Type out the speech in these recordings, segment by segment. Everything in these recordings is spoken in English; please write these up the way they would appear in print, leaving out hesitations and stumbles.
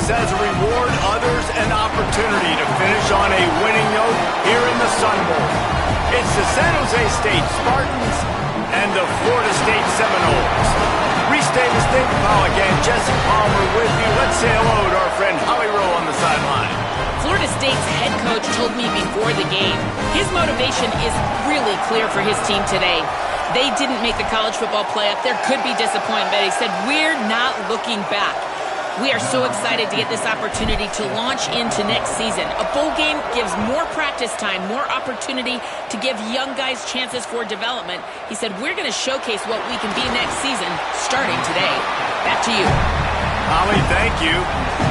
this as a reward, others an opportunity to finish on a winning note here in the Sun Bowl. It's the San Jose State Spartans and the Florida State Seminoles. Reese Davis, David Pollock, and Jesse Palmer with you. Let's say hello to our friend Howie Rowe on the sideline. Florida State's head coach told me before the game, his motivation is really clear for his team today. They didn't make the college football playoff. There could be disappointment, but he said, we're not looking back. We are so excited to get this opportunity to launch into next season. A bowl game gives more practice time, more opportunity to give young guys chances for development. He said, we're going to showcase what we can be next season, starting today. Back to you. Holly, thank you.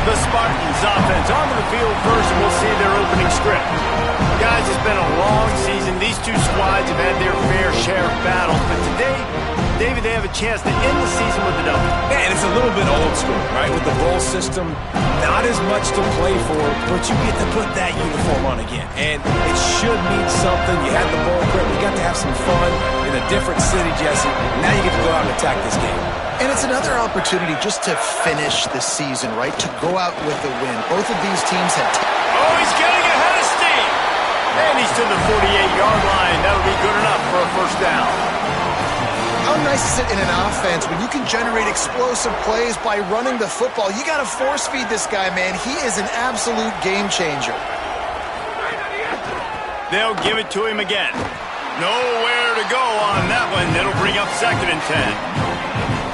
The Spartans offense onto the field first, and we'll see their opening script. Guys, it's been a long season. These two squads have had their fair share of battles, but today, David, they have a chance to end the season with a W. Yeah, and it's a little bit old school, right? With the bowl system, not as much to play for, but you get to put that uniform on again. And it should mean something. You had the bowl grip. You got to have some fun in a different city, Jesse. Now you get to go out and attack this game. And it's another opportunity just to finish the season, right? To go out with a win. Both of these teams had... Oh, he's getting ahead of steam. And he's to the 48-yard line. That'll be good enough for a first down. How nice is it in an offense when you can generate explosive plays by running the football? You got to force feed this guy, man. He is an absolute game changer. They'll give it to him again. Nowhere to go on that one. It'll bring up 2nd and 10.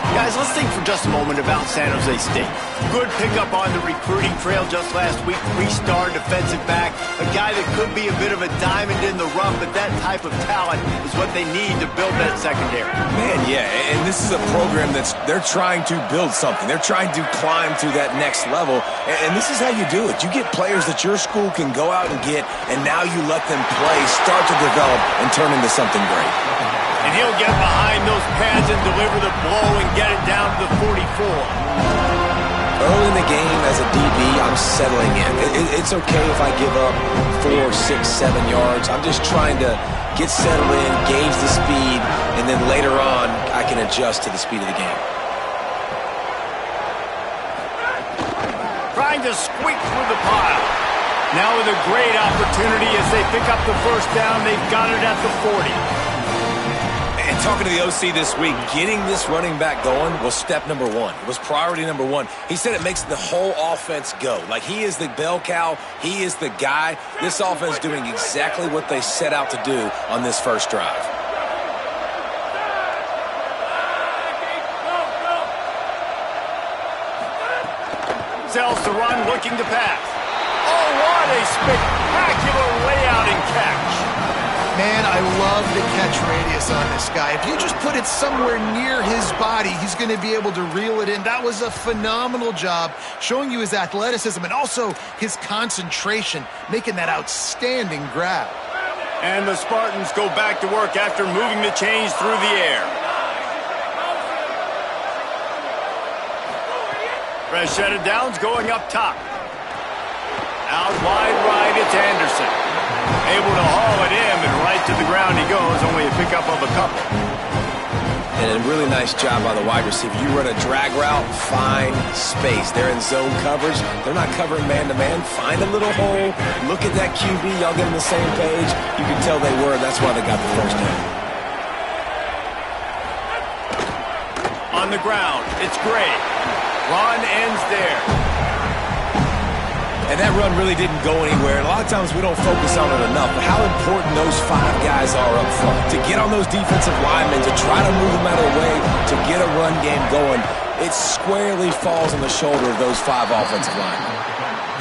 Guys, let's think for just a moment about San Jose State. Good pickup on the recruiting trail just last week. 3-star defensive back. A guy that could be a bit of a diamond in the rough, but that type of talent is what they need to build that secondary. Man, yeah, and this is a program they're trying to build something. They're trying to climb to that next level, and this is how you do it. You get players that your school can go out and get, and now you let them play, start to develop, and turn into something great. And he'll get behind those pads and deliver the blow and get it down to the 44. Early in the game, as a DB, I'm settling in. It's okay if I give up 4, 6, 7 yards. I'm just trying to get settled in, gauge the speed, and then later on, I can adjust to the speed of the game. Trying to squeak through the pile. Now with a great opportunity as they pick up the first down, they've got it at the 40. And talking to the OC this week, getting this running back going was step number 1. It was priority number 1. He said it makes the whole offense go. Like, he is the bell cow. He is the guy. This offense is doing exactly what they set out to do on this first drive. Sells to run, looking to pass. Oh, what a spectacular layout and catch. Man, I love the catch radius on this guy. If you just put it somewhere near his body, he's going to be able to reel it in. That was a phenomenal job, showing you his athleticism and also his concentration, making that outstanding grab. And the Spartans go back to work after moving the chains through the air. Rashida Downs going up top. Out wide right, it's Anderson. Able to haul it in, and right to the ground he goes, only a pickup of a couple. And a really nice job by the wide receiver. You run a drag route, find space. They're in zone coverage. They're not covering man-to-man. Find a little hole. Look at that QB. Y'all get on the same page. You can tell they were. That's why they got the first down. On the ground, it's Gray. Run ends there. And that run really didn't go anywhere. And a lot of times we don't focus on it enough. But how important those 5 guys are up front. To get on those defensive linemen, to try to move them out of the way, to get a run game going, it squarely falls on the shoulder of those 5 offensive linemen.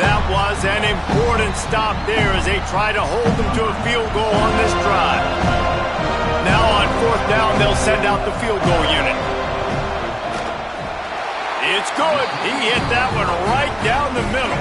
That was an important stop there as they try to hold them to a field goal on this drive. Now on 4th down, they'll send out the field goal unit. It's good. He hit that one right down the middle.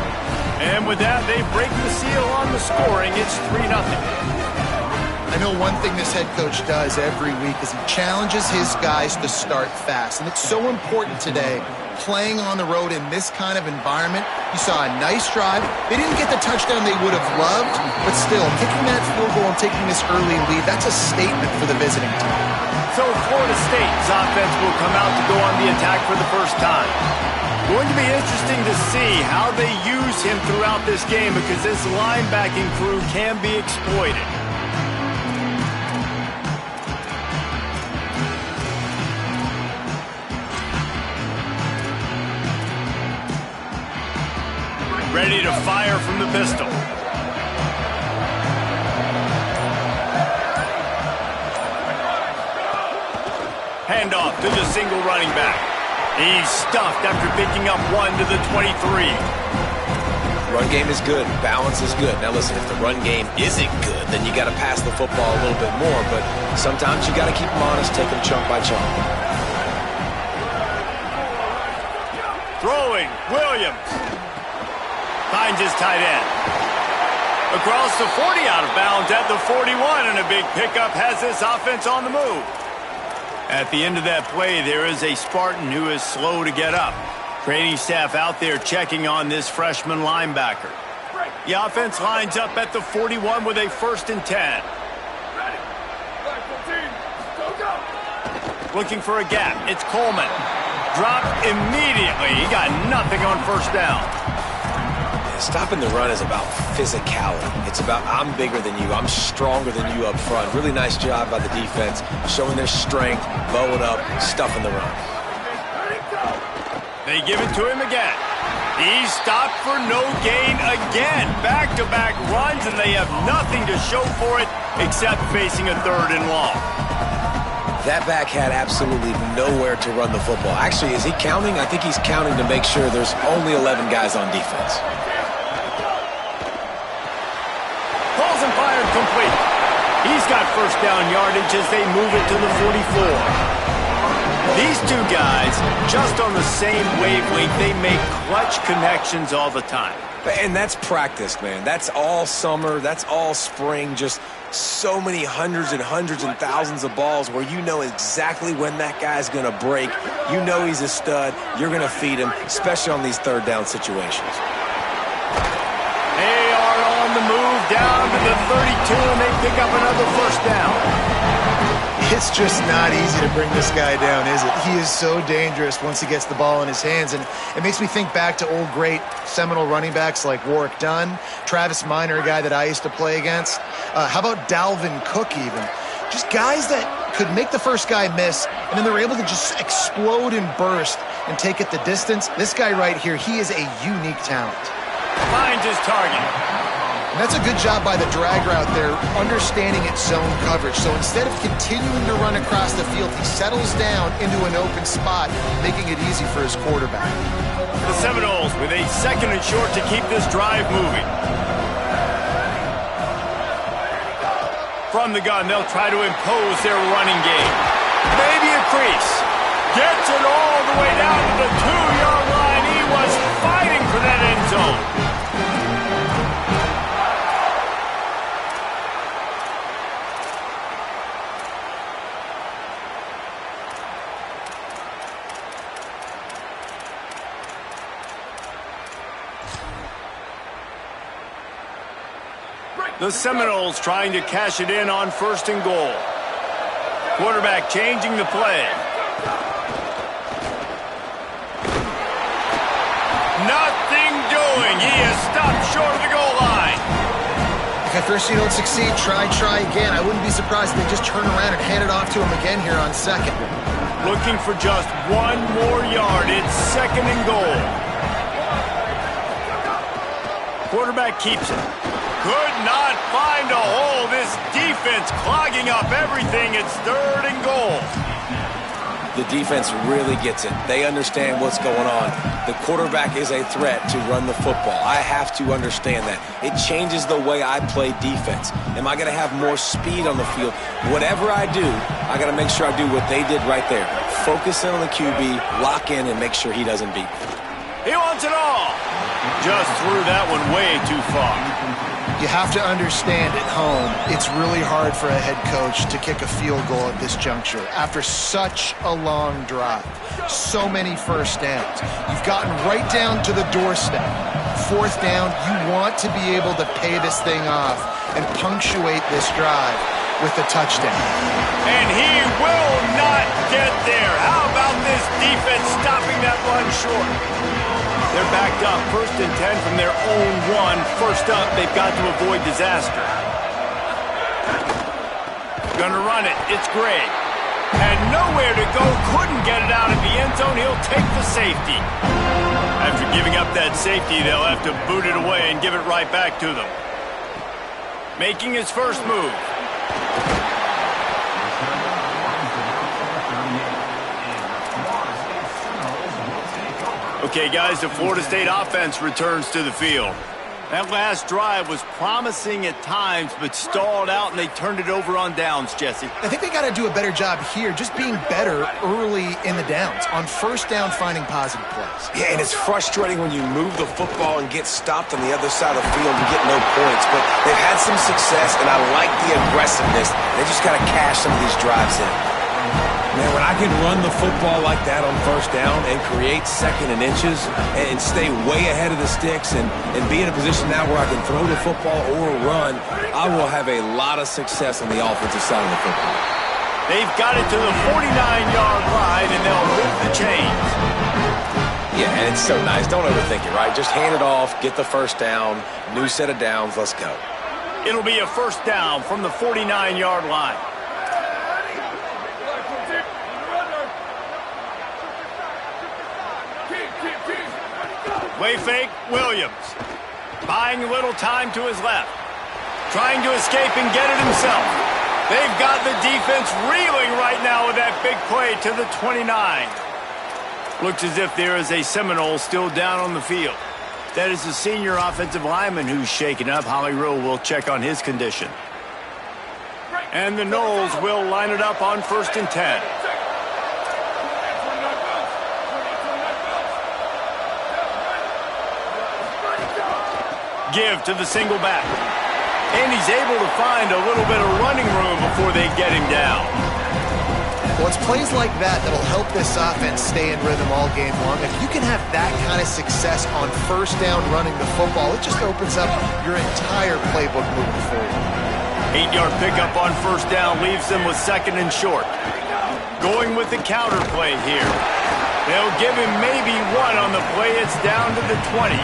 And with that, they break the seal on the scoring. It's 3-0. I know one thing this head coach does every week is he challenges his guys to start fast. And it's so important today, playing on the road in this kind of environment. You saw a nice drive. They didn't get the touchdown they would have loved, but still, kicking that field goal and taking this early lead, that's a statement for the visiting team. So Florida State's offense will come out to go on the attack for the first time. Going to be interesting to see how they use him throughout this game because this linebacking crew can be exploited. Ready to fire from the pistol. Handoff to the single running back. He's stuffed after picking up 1 to the 23. Run game is good. Balance is good. Now listen, if the run game isn't good, then you got to pass the football a little bit more. But sometimes you got to keep them honest, take them chunk by chunk. Throwing, Williams. Finds his tight end. Across the 40, out of bounds at the 41, and a big pickup has this offense on the move. At the end of that play, there is a Spartan who is slow to get up. Training staff out there checking on this freshman linebacker. The offense lines up at the 41 with a 1st and 10. Looking for a gap. It's Coleman. Dropped immediately. He got nothing on 1st down. Stopping the run is about physicality. It's about I'm bigger than you. I'm stronger than you up front. Really nice job by the defense, showing their strength, bowing up, stuffing the run. They give it to him again. He's stopped for no gain again. Back-to-back runs, and they have nothing to show for it except facing a 3rd and long. That back had absolutely nowhere to run the football. Actually, is he counting? I think he's counting to make sure there's only 11 guys on defense. Balls and fired complete. He's got 1st down yardage as they move it to the 44. These two guys, just on the same wavelength, they make clutch connections all the time. And that's practice, man. That's all summer. That's all spring. Just so many hundreds and thousands of balls where you know exactly when that guy's going to break. You know he's a stud. You're going to feed him, especially on these 3rd down situations. They are on the move down to the 32, and they pick up another 1st down. It's just not easy to bring this guy down, is it? He is so dangerous once he gets the ball in his hands, and it makes me think back to old great Seminole running backs like Warwick Dunn, Travis Minor, a guy that I used to play against. How about Dalvin Cook even? Just guys that could make the first guy miss, and then they're able to just explode and burst and take it the distance. This guy right here, he is a unique talent. Finds his target. And that's a good job by the drag route there, understanding its zone coverage. So instead of continuing to run across the field, he settles down into an open spot, making it easy for his quarterback. The Seminoles with a 2nd and short to keep this drive moving. From the gun, they'll try to impose their running game. Maybe a crease. Gets it all the way down to the 2-yard line. He was fighting for that end zone. The Seminoles trying to cash it in on 1st and goal. Quarterback changing the play. Nothing doing. He is stopped short of the goal line. If at first you don't succeed, try again. I wouldn't be surprised if they just turn around and hand it off to him again here on 2nd. Looking for just 1 more yard. It's 2nd and goal. Quarterback keeps it. Could not find a hole. This defense clogging up everything. It's 3rd and goal. The defense really gets it. They understand what's going on. The quarterback is a threat to run the football. I have to understand that. It changes the way I play defense. Am I going to have more speed on the field? Whatever I do, I got to make sure I do what they did right there. Focus in on the QB, lock in, and make sure he doesn't beat me. He wants it all. Just threw that one way too far. You have to understand at home, it's really hard for a head coach to kick a field goal at this juncture after such a long drive. So many 1st downs. You've gotten right down to the doorstep. 4th down, you want to be able to pay this thing off and punctuate this drive with a touchdown. And he will not get there. How about this defense stopping that run short. They're backed up. 1st and 10 from their own 1. First up, they've got to avoid disaster. Gonna run it. It's Gray. Had nowhere to go. Couldn't get it out of the end zone. He'll take the safety. After giving up that safety, they'll have to boot it away and give it right back to them. Making his first move. Okay, guys, the Florida State offense returns to the field. That last drive was promising at times, but stalled out, and they turned it over on downs, Jesse. I think they got to do a better job here, just being better early in the downs, on 1st down finding positive plays. Yeah, and it's frustrating when you move the football and get stopped on the other side of the field and get no points, but they've had some success, and I like the aggressiveness. They just got to cash some of these drives in. Man, when I can run the football like that on 1st down and create 2nd and inches and stay way ahead of the sticks and be in a position now where I can throw the football or run, I will have a lot of success on the offensive side of the football. They've got it to the 49-yard line, and they'll move the chains. Yeah, and it's so nice. Don't overthink it, right? Just hand it off, get the 1st down, new set of downs, let's go. It'll be a 1st down from the 49-yard line. Way fake, Williams. Buying a little time to his left. Trying to escape and get it himself. They've got the defense reeling right now with that big play to the 29. Looks as if there is a Seminole still down on the field. That is the senior offensive lineman who's shaken up. Holly Rowe will check on his condition. And the Noles will line it up on 1st and 10. Give to the single back. And he's able to find a little bit of running room before they get him down. Well, it's plays like that that'll help this offense stay in rhythm all game long. If you can have that kind of success on 1st down running the football, it just opens up your entire playbook moving forward. 8-yard pickup on 1st down leaves them with 2nd and short. Going with the counter play here. They'll give him maybe 1 on the play. It's down to the 20.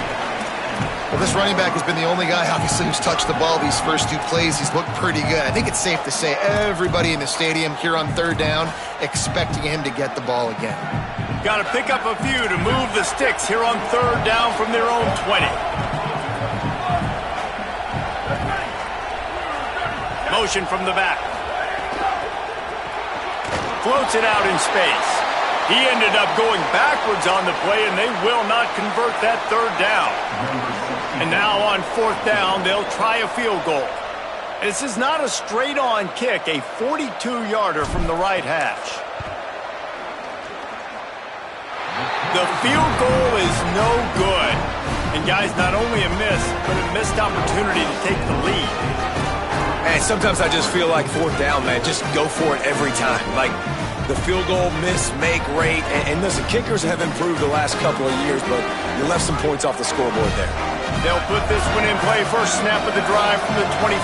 Well, this running back has been the only guy, obviously, who's touched the ball these first 2 plays. He's looked pretty good. I think it's safe to say everybody in the stadium here on 3rd down expecting him to get the ball again. Got to pick up a few to move the sticks here on 3rd down from their own 20. Motion from the back. Floats it out in space. He ended up going backwards on the play, and they will not convert that 3rd down. And now on 4th down, they'll try a field goal. This is not a straight-on kick, a 42-yarder from the right hash. The field goal is no good. And, guys, not only a miss, but a missed opportunity to take the lead. Man, sometimes I just feel like 4th down, man, just go for it every time. Like, the field goal miss, make rate, and listen, kickers have improved the last couple of years, but you left some points off the scoreboard there. They'll put this one in play. First snap of the drive from the 25.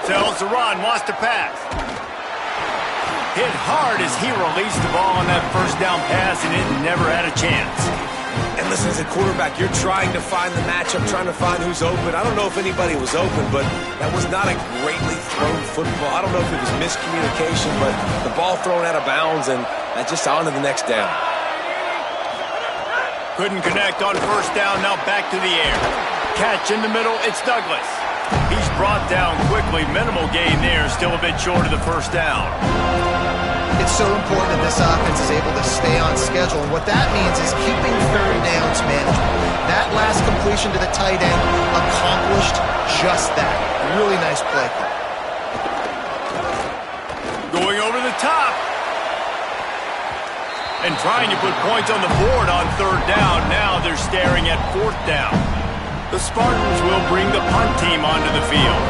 Tells the run, wants to pass. Hit hard as he released the ball on that 1st down pass, and it never had a chance. And listen, as a quarterback, you're trying to find the matchup, trying to find who's open. I don't know if anybody was open, but that was not a greatly thrown football. I don't know if it was miscommunication, but the ball thrown out of bounds, and that just on to the next down. Couldn't connect on 1st down, now back to the air. Catch in the middle, it's Douglas. He's brought down quickly. Minimal gain there, still a bit short of the 1st down. It's so important that this offense is able to stay on schedule, and what that means is keeping 3rd downs manageable. That last completion to the tight end accomplished just that. Really nice play call. Going over the top. And trying to put points on the board on 3rd down. Now they're staring at 4th down. The Spartans will bring the punt team onto the field.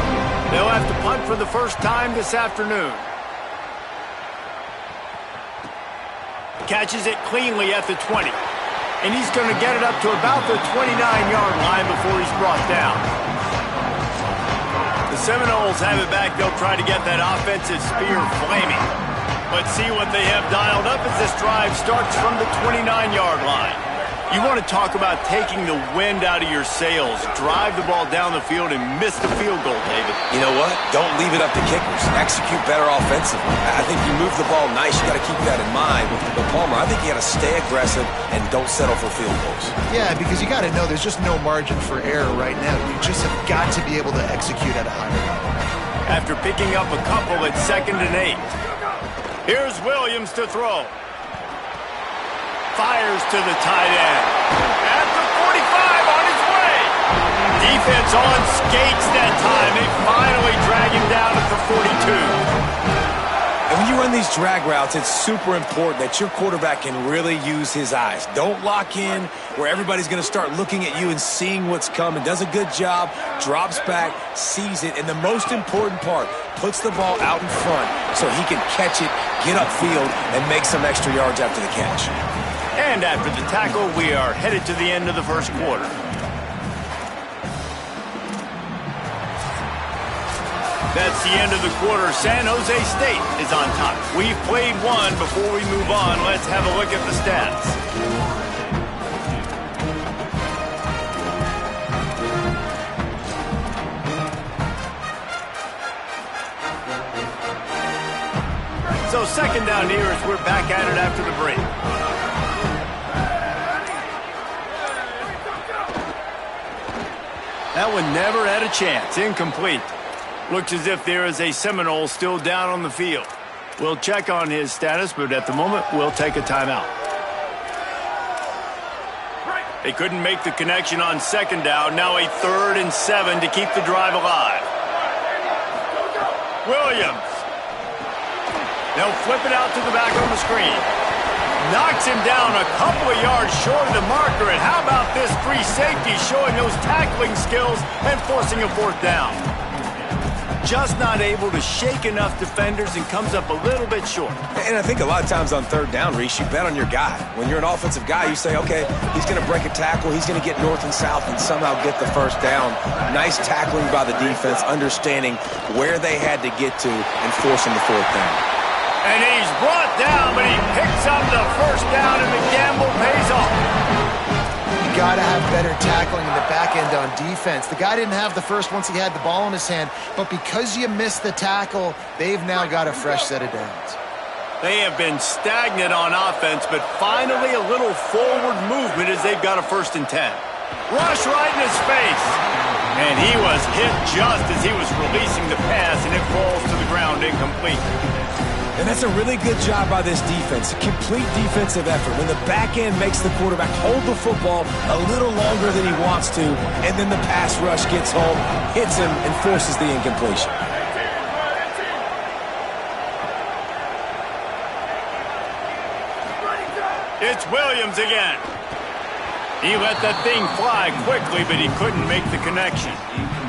They'll have to punt for the first time this afternoon. Catches it cleanly at the 20. And he's going to get it up to about the 29-yard line before he's brought down. The Seminoles have it back. They'll try to get that offensive spear flaming. But see what they have dialed up as this drive starts from the 29-yard line. You want to talk about taking the wind out of your sails. Drive the ball down the field and miss the field goal, David. You know what? Don't leave it up to kickers. Execute better offensively. I think you move the ball nice. You got to keep that in mind. But Palmer, I think you got to stay aggressive and don't settle for field goals. Yeah, because you got to know there's just no margin for error right now. You just have got to be able to execute at a higher level. After picking up a couple at 2nd and 8. Here's Williams to throw. Fires to the tight end. At the 45 on his way. Defense on skates that time. They finally drag him down at the 42. And when you run these drag routes, it's super important that your quarterback can really use his eyes. Don't lock in where everybody's going to start looking at you and seeing what's coming. Does a good job, drops back, sees it, and the most important part, puts the ball out in front so he can catch it, get upfield, and make some extra yards after the catch. And after the tackle, we are headed to the end of the first quarter. That's the end of the quarter. San Jose State is on top. We've played one. Before we move on, let's have a look at the stats. So 2nd down here as we're back at it after the break. That one never had a chance. Incomplete. Looks as if there is a Seminole still down on the field. We'll check on his status, but at the moment, we'll take a timeout. They couldn't make the connection on 2nd down. Now a 3rd and 7 to keep the drive alive. Williams. They'll flip it out to the back on the screen. Knocks him down a couple of yards short of the marker. And how about this free safety showing those tackling skills and forcing a 4th down? Just not able to shake enough defenders and comes up a little bit short. And I think a lot of times on 3rd down, Reese, you bet on your guy. When you're an offensive guy, you say, okay, he's going to break a tackle, he's going to get north and south and somehow get the 1st down. Nice tackling by the defense, understanding where they had to get to and forcing the 4th down. And he's brought down, but he picks up the 1st down, and the gamble pays off. You got to have better tackling in the back end on defense. The guy didn't have the first once he had the ball in his hand, but because you missed the tackle, they've now got a fresh set of downs. They have been stagnant on offense, but finally a little forward movement as they've got a 1st and 10. Rush right in his face. And he was hit just as he was releasing the pass, and it falls to the ground incomplete. And that's a really good job by this defense. A complete defensive effort. When the back end makes the quarterback hold the football a little longer than he wants to, and then the pass rush gets home, hits him, and forces the incompletion. It's Williams again. He let that thing fly quickly, but he couldn't make the connection.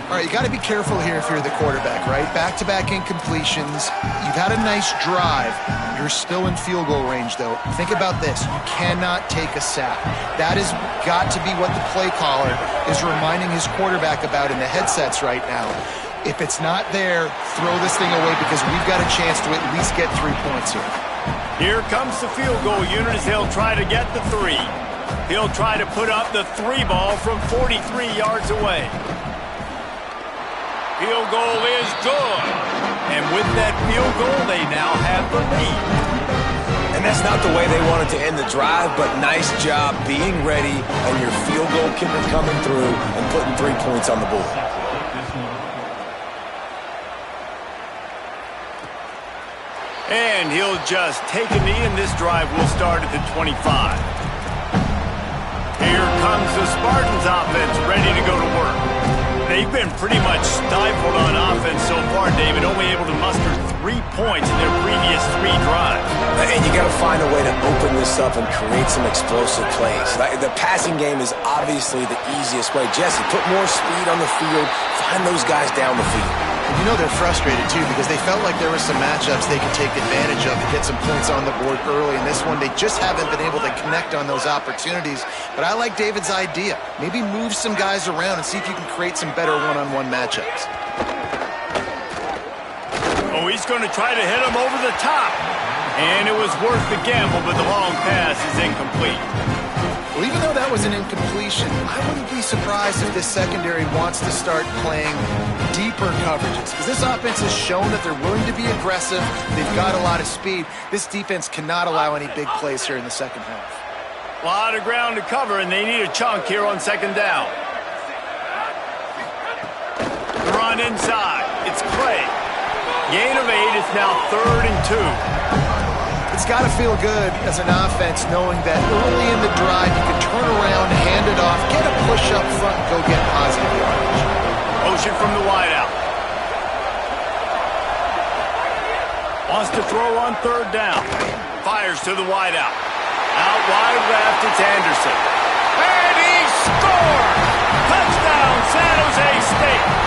All right, you got to be careful here if you're the quarterback, right? Back-to-back incompletions. You've had a nice drive. You're still in field goal range, though. Think about this. You cannot take a sack. That has got to be what the play caller is reminding his quarterback about in the headsets right now. If it's not there, throw this thing away because we've got a chance to at least get 3 points here. Here comes the field goal unit as they'll try to get the 3. He'll try to put up the 3 ball from 43 yards away. Field goal is good. And with that field goal, they now have the lead. And that's not the way they wanted to end the drive, but nice job being ready and your field goal kicker coming through and putting 3 points on the board. And he'll just take a knee, and this drive will start at the 25. Here comes the Spartans offense ready to go to work. They've been pretty much stifled on offense so far, David, only able to muster 3 points in their previous 3 drives. And you got to find a way to open this up and create some explosive plays. The passing game is obviously the easiest way. Jesse, put more speed on the field, find those guys down the field. You know they're frustrated, too, because they felt like there were some matchups they could take advantage of to get some points on the board early. In this one, they just haven't been able to connect on those opportunities. But I like David's idea. Maybe move some guys around and see if you can create some better one-on-one matchups. Oh, he's going to try to hit him over the top. And it was worth the gamble, but the long pass is incomplete. Well, even though that was an incompletion, I wouldn't be surprised if this secondary wants to start playing deeper coverages, because this offense has shown that they're willing to be aggressive. They've got a lot of speed. This defense cannot allow any big plays here in the second half. A lot of ground to cover, and they need a chunk here on second down. The run inside. It's Clay. Gain of 8. It's now 3rd and 2. It's got to feel good as an offense knowing that early in the drive you can turn around, hand it off, get a push up front, and go get positive yardage. Motion from the wideout. Wants to throw on 3rd down. Fires to the wideout. Out wide left, it's Anderson. And he scores! Touchdown, San Jose State!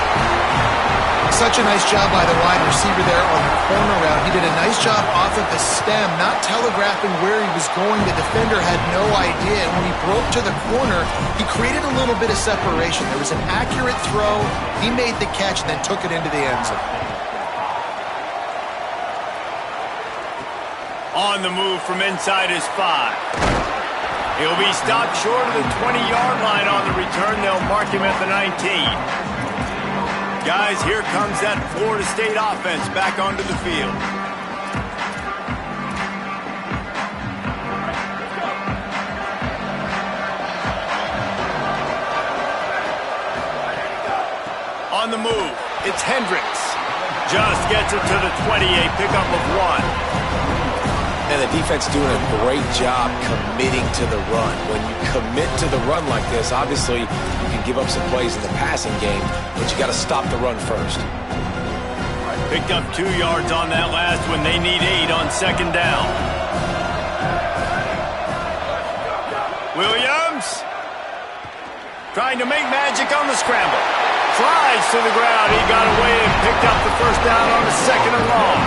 Such a nice job by the wide receiver there on the corner route. He did a nice job off of the stem, not telegraphing where he was going. The defender had no idea. And when he broke to the corner, he created a little bit of separation. There was an accurate throw. He made the catch and then took it into the end zone. On the move from inside his 5. He'll be stopped short of the 20-yard line on the return. They'll mark him at the 19. Guys, here comes that Florida State offense back onto the field. On the move, it's Hendricks. Just gets it to the 20, a pickup of 1. And the defense doing a great job committing to the run. When you commit to the run like this, obviously you can give up some plays in the passing game, but you got to stop the run first. Picked up 2 yards on that last one. They need 8 on second down. Williams trying to make magic on the scramble. Flies to the ground. He got away and picked up the first down on the 2nd and long.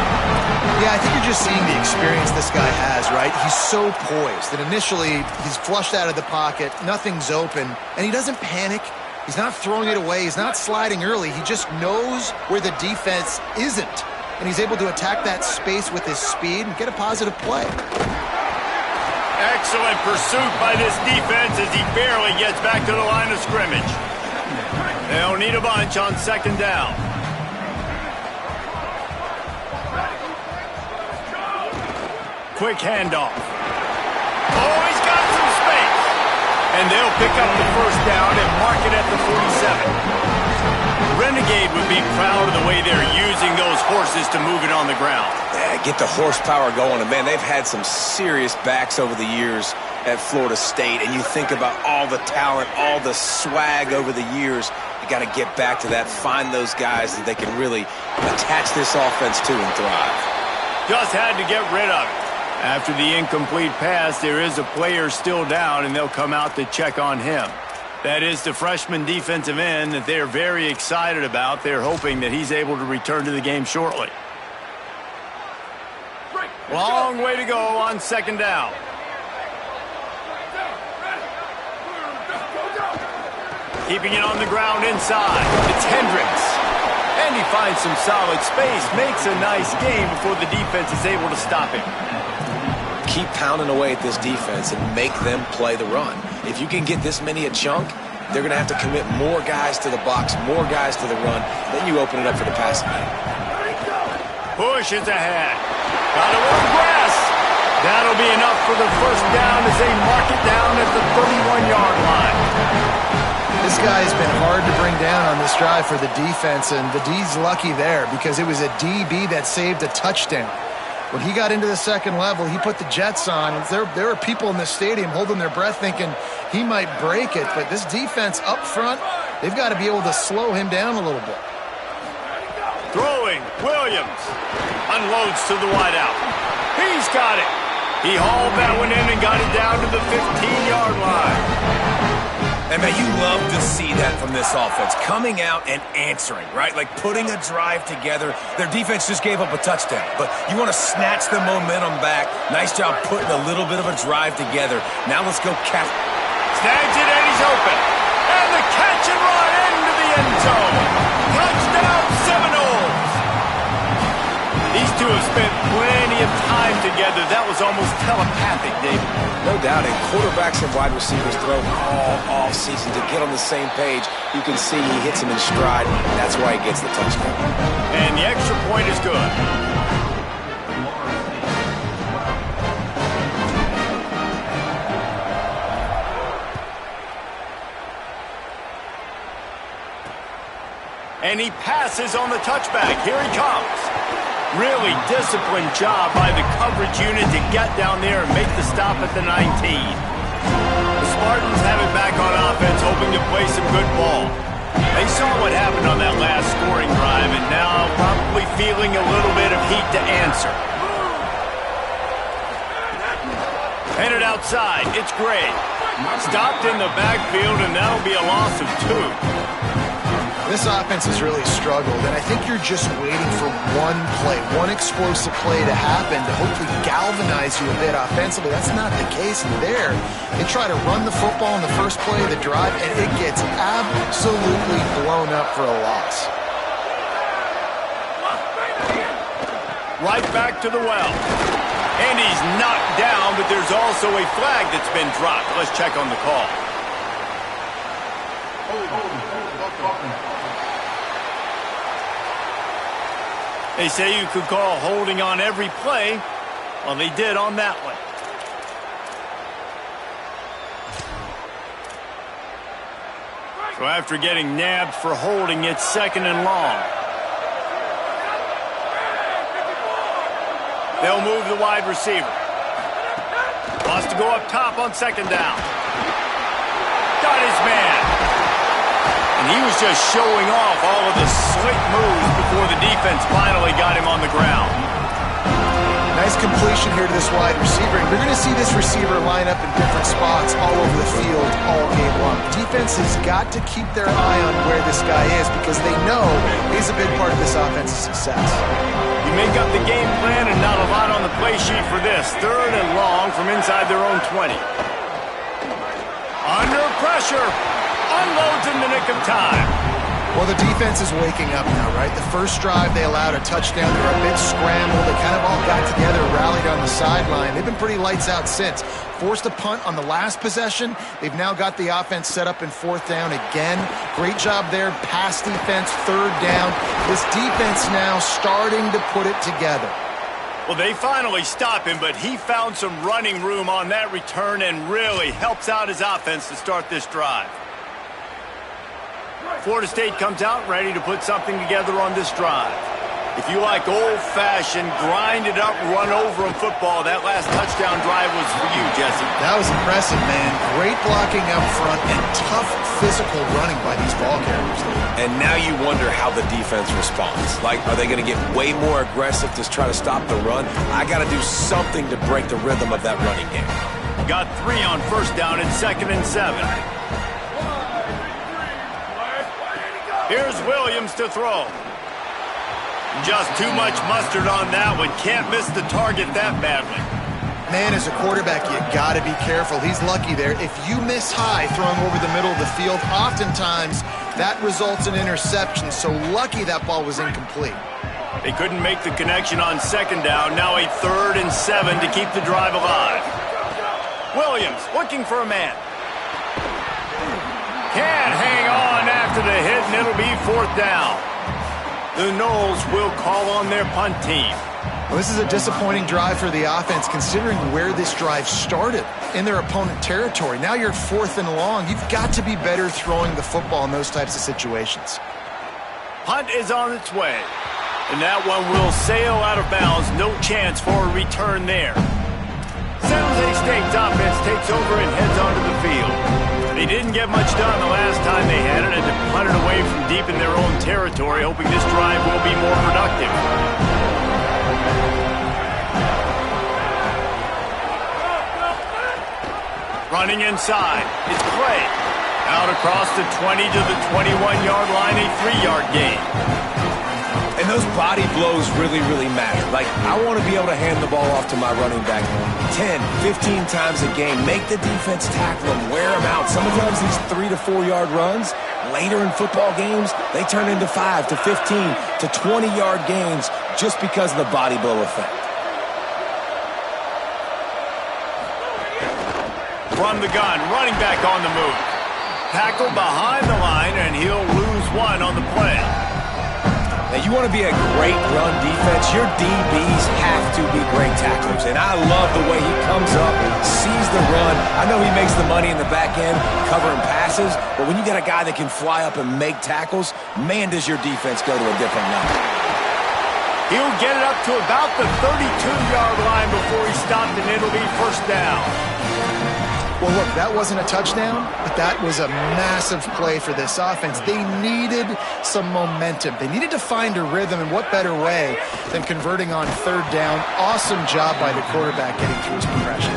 Yeah, I think you're just seeing the experience this guy has, right? He's so poised that initially he's flushed out of the pocket, nothing's open, and he doesn't panic. He's not throwing it away. He's not sliding early. He just knows where the defense isn't, and he's able to attack that space with his speed and get a positive play. Excellent pursuit by this defense as he barely gets back to the line of scrimmage. They'll need a bunch on second down. Quick handoff. Oh, he's got some space. And they'll pick up the first down and mark it at the 47. Renegade would be proud of the way they're using those horses to move it on the ground. Yeah, get the horsepower going. And, man, they've had some serious backs over the years at Florida State. And you think about all the talent, all the swag over the years. You got to get back to that, find those guys that they can really attach this offense to and thrive. Just had to get rid of it. After the incomplete pass, there is a player still down, and they'll come out to check on him. That is the freshman defensive end that they're very excited about. They're hoping that he's able to return to the game shortly. Long way to go on second down. Keeping it on the ground inside. It's Hendricks. And he finds some solid space, makes a nice game before the defense is able to stop him. Keep pounding away at this defense and make them play the run. If you can get this many a chunk, they're going to have to commit more guys to the box, more guys to the run. Then you open it up for the passing game. Push is ahead. Got it on grass. That'll be enough for the first down as they mark it down at the 31-yard line. This guy's been hard to bring down on this drive for the defense, and the D's lucky there because it was a DB that saved a touchdown. When he got into the second level, he put the Jets on. There were people in the stadium holding their breath thinking he might break it, but this defense up front, they've got to be able to slow him down a little bit. Throwing, Williams unloads to the wideout. He's got it. He hauled that one in and got it down to the 15-yard line. And, man, you love to see that from this offense, coming out and answering, right? Like putting a drive together. Their defense just gave up a touchdown, but you want to snatch the momentum back. Nice job putting a little bit of a drive together. Now let's go catch. Snags it, and he's open. And the catch and run into the end zone. Touchdown, Seminoles. These two have spent plenty of of time together. That was almost telepathic, David. No doubt, and quarterbacks and wide receivers throw all off-season to get on the same page. You can see he hits him in stride. That's why he gets the touchdown. And the extra point is good. And he passes on the touchback. Here he comes. Really disciplined job by the coverage unit to get down there and make the stop at the 19. The Spartans have it back on offense, hoping to play some good ball. They saw what happened on that last scoring drive, and now probably feeling a little bit of heat to answer. Headed outside, it's Gray. Stopped in the backfield, and that'll be a loss of 2. This offense has really struggled, and I think you're just waiting for one play, one explosive play to happen to hopefully galvanize you a bit offensively. That's not the case there. They try to run the football in the first play of the drive, and it gets absolutely blown up for a loss. Right back to the well. And he's knocked down, but there's also a flag that's been dropped. Let's check on the call. They say you could call holding on every play. Well, they did on that one. So after getting nabbed for holding, it's 2nd and long. They'll move the wide receiver. Wants to go up top on 2nd down. Got his man. And he was just showing off all of the slick moves before the defense finally got him on the ground. Nice completion here to this wide receiver. And you're going to see this receiver line up in different spots all over the field all game long. Defense has got to keep their eye on where this guy is because they know he's a big part of this offense's success. You make up the game plan and not a lot on the play sheet for this. 3rd and long from inside their own 20. Under pressure. Unloads in the nick of time. Well, the defense is waking up now, right? The first drive, they allowed a touchdown. They were a bit scrambled. They kind of all got together, rallied on the sideline. They've been pretty lights out since. Forced a punt on the last possession. They've now got the offense set up in 4th down again. Great job there. Pass defense, 3rd down. This defense now starting to put it together. Well, they finally stop him, but he found some running room on that return and really helps out his offense to start this drive. Florida State comes out ready to put something together on this drive. If you like old-fashioned, grind-it-up, run-over-'em football, that last touchdown drive was for you, Jesse. That was impressive, man. Great blocking up front and tough physical running by these ball carriers. And now you wonder how the defense responds. Like, are they going to get way more aggressive to try to stop the run? I got to do something to break the rhythm of that running game. Got 3 on 1st down and 2nd and 7. Here's Williams to throw. Just too much mustard on that one. Can't miss the target that badly. Man, as a quarterback, you got to be careful. He's lucky there. If you miss high throwing over the middle of the field, oftentimes that results in interception. So lucky that ball was incomplete. They couldn't make the connection on 2nd down. Now a 3rd and 7 to keep the drive alive. Williams looking for a man. Can't hang on after the hit, and it'll be 4th down. The Noles will call on their punt team. Well, this is a disappointing drive for the offense, considering where this drive started in their opponent territory. Now you're 4th and long. You've got to be better throwing the football in those types of situations. Punt is on its way, and that one will sail out of bounds. No chance for a return there. San Jose State's offense takes over and heads onto the field. They didn't get much done the last time they had it, and to punt it away from deep in their own territory, hoping this drive will be more productive. Running inside, it's Clay. Out across the 20 to the 21-yard line, a 3-yard gain. And those body blows really, really matter. Like, I want to be able to hand the ball off to my running back 10, 15 times a game. Make the defense tackle them, wear them out. Sometimes these 3 to 4 yard runs, later in football games, they turn into 5 to 15 to 20 yard gains just because of the body blow effect. From the gun, running back on the move. Tackled behind the line, and he'll lose one on the play. Now, you want to be a great run defense, your DBs have to be great tacklers. And I love the way he comes up, sees the run. I know he makes the money in the back end covering passes, but when you got a guy that can fly up and make tackles, man, does your defense go to a different level. He'll get it up to about the 32-yard line before he stopped, and it'll be first down. Well, look, that wasn't a touchdown, but that was a massive play for this offense. They needed some momentum. They needed to find a rhythm, and what better way than converting on third down. Awesome job by the quarterback getting through his progression.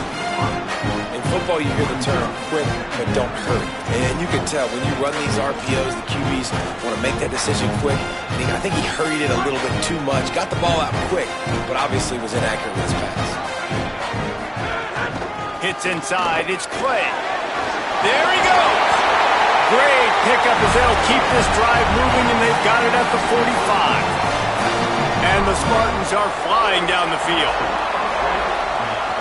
In football, you hear the term quick, but don't hurry. And you can tell when you run these RPOs, the QBs want to make that decision quick. And I think he hurried it a little bit too much, got the ball out quick, but obviously was inaccurate with his pass. Hits inside, it's Clay. There he goes. Great pickup as they'll keep this drive moving, and they've got it at the 45. And the Spartans are flying down the field.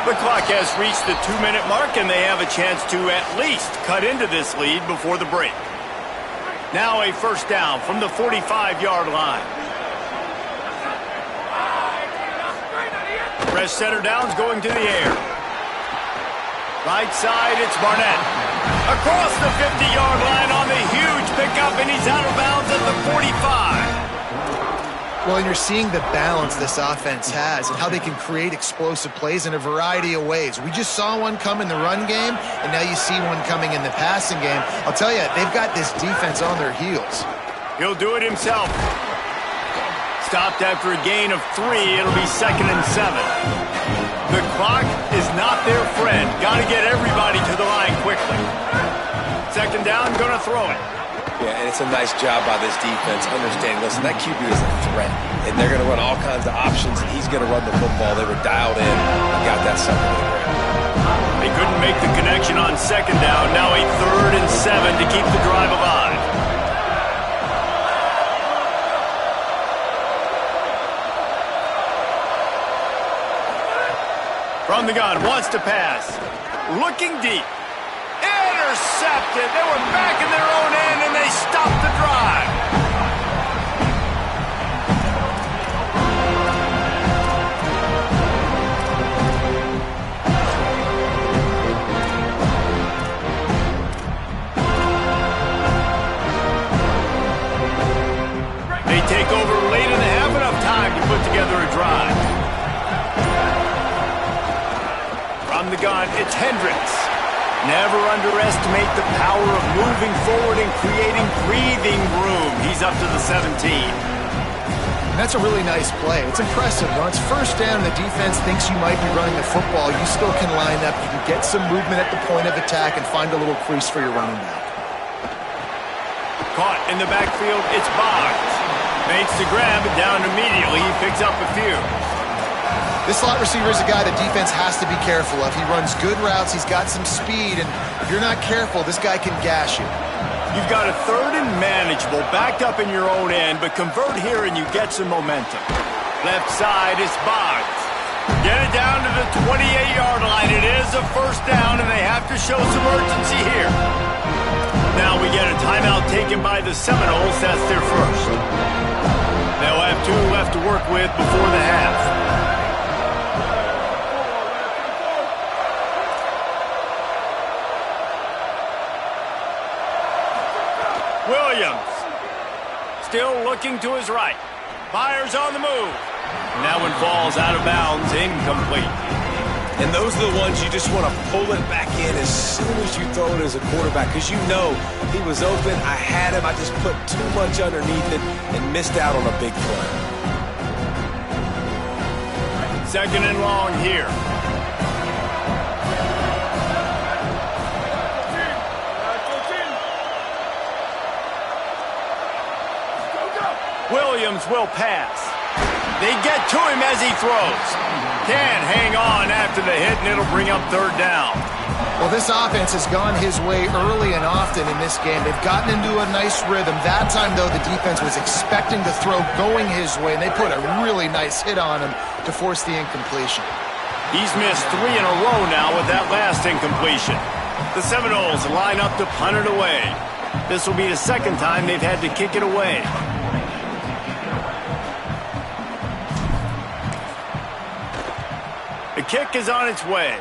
The clock has reached the 2-minute mark, and they have a chance to at least cut into this lead before the break. Now a first down from the 45-yard line. Press center down's going to the air. Right side, it's Barnett. Across the 50-yard line on the huge pickup, and he's out of bounds at the 45. Well, and you're seeing the balance this offense has and how they can create explosive plays in a variety of ways. We just saw one come in the run game, and now you see one coming in the passing game. I'll tell you, they've got this defense on their heels. He'll do it himself. Stopped after a gain of 3. It'll be 2nd and 7. The clock is not their friend. Got to get everybody to the line quickly. 2nd down, going to throw it. Yeah, and it's a nice job by this defense understanding, listen, that QB is a threat, and they're going to run all kinds of options, and he's going to run the football. They were dialed in and got that sucker to the ground. They couldn't make the connection on 2nd down. Now a 3rd and 7 to keep the drive alive. From the gun, wants to pass. Looking deep. Intercepted. They were back in their own end, and they stopped the drive. They take over late and have enough time to put together a drive. From the gun, it's Hendricks. Never underestimate the power of moving forward and creating breathing room. He's up to the 17. And that's a really nice play. It's impressive. When it's first down and the defense thinks you might be running the football, you still can line up. You can get some movement at the point of attack and find a little crease for your running back. Caught in the backfield, it's Boggs. Makes the grab, and down immediately. He picks up a few. This slot receiver is a guy the defense has to be careful of. He runs good routes. He's got some speed, and if you're not careful, this guy can gash you. You've got a 3rd and manageable, backed up in your own end, but convert here and you get some momentum. Left side is Boggs. Get it down to the 28-yard line. It is a first down, and they have to show some urgency here. Now we get a timeout taken by the Seminoles. That's their first. They'll have 2 left to work with before the half. Williams, still looking to his right. Fires on the move. And that one falls out of bounds, incomplete. And those are the ones you just want to pull it back in as soon as you throw it as a quarterback, because you know he was open, I had him, I just put too much underneath it and missed out on a big play. 2nd and long here. Williams will pass. They get to him as he throws. Can't hang on after the hit, and it'll bring up 3rd down. Well, this offense has gone his way early and often in this game. They've gotten into a nice rhythm. That time, though, the defense was expecting the throw going his way, and they put a really nice hit on him to force the incompletion. He's missed 3 in a row now with that last incompletion. The Seminoles line up to punt it away. This will be the second time they've had to kick it away. The kick is on its way.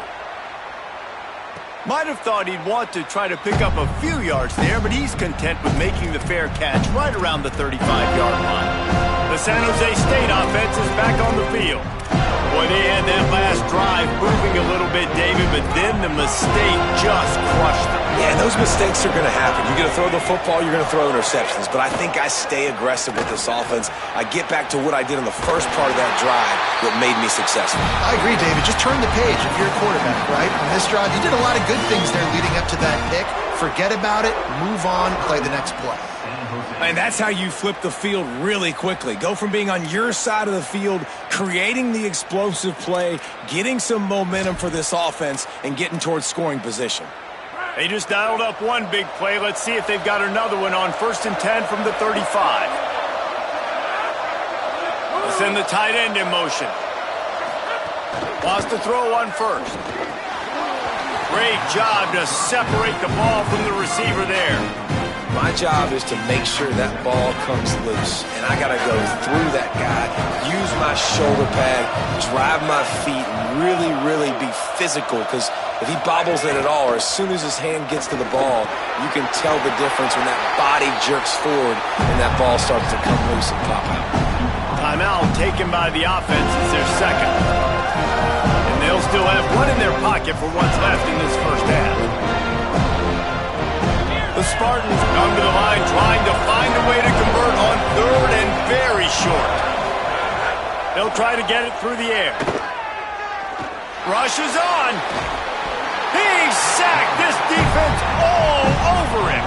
Might have thought he'd want to try to pick up a few yards there, but he's content with making the fair catch right around the 35-yard line. The San Jose State offense is back on the field. Boy, they had that last drive moving a little bit, David, but then the mistake just crushed them. Yeah, those mistakes are going to happen. You're going to throw the football, you're going to throw interceptions, but I think I stay aggressive with this offense. I get back to what I did in the first part of that drive that made me successful. I agree, David. Just turn the page if you're a quarterback, right? On this drive, you did a lot of good things there leading up to that pick. Forget about it, move on, play the next play. And that's how you flip the field really quickly. Go from being on your side of the field, creating the explosive play, getting some momentum for this offense, and getting towards scoring position. They just dialed up one big play. Let's see if they've got another one on 1st and 10 from the 35. Let's send the tight end in motion. Wants to throw on first. Great job to separate the ball from the receiver there. My job is to make sure that ball comes loose, and I got to go through that guy, use my shoulder pad, drive my feet, and really be physical, because if he bobbles it at all, or as soon as his hand gets to the ball, you can tell the difference when that body jerks forward and that ball starts to come loose and pop out. Timeout taken by the offense is their second. And they'll still have one in their pocket for what's left in this first half. The Spartans come to the line trying to find a way to convert on 3rd and very short. They'll try to get it through the air. Rush is on. He's sacked. This defense all over him.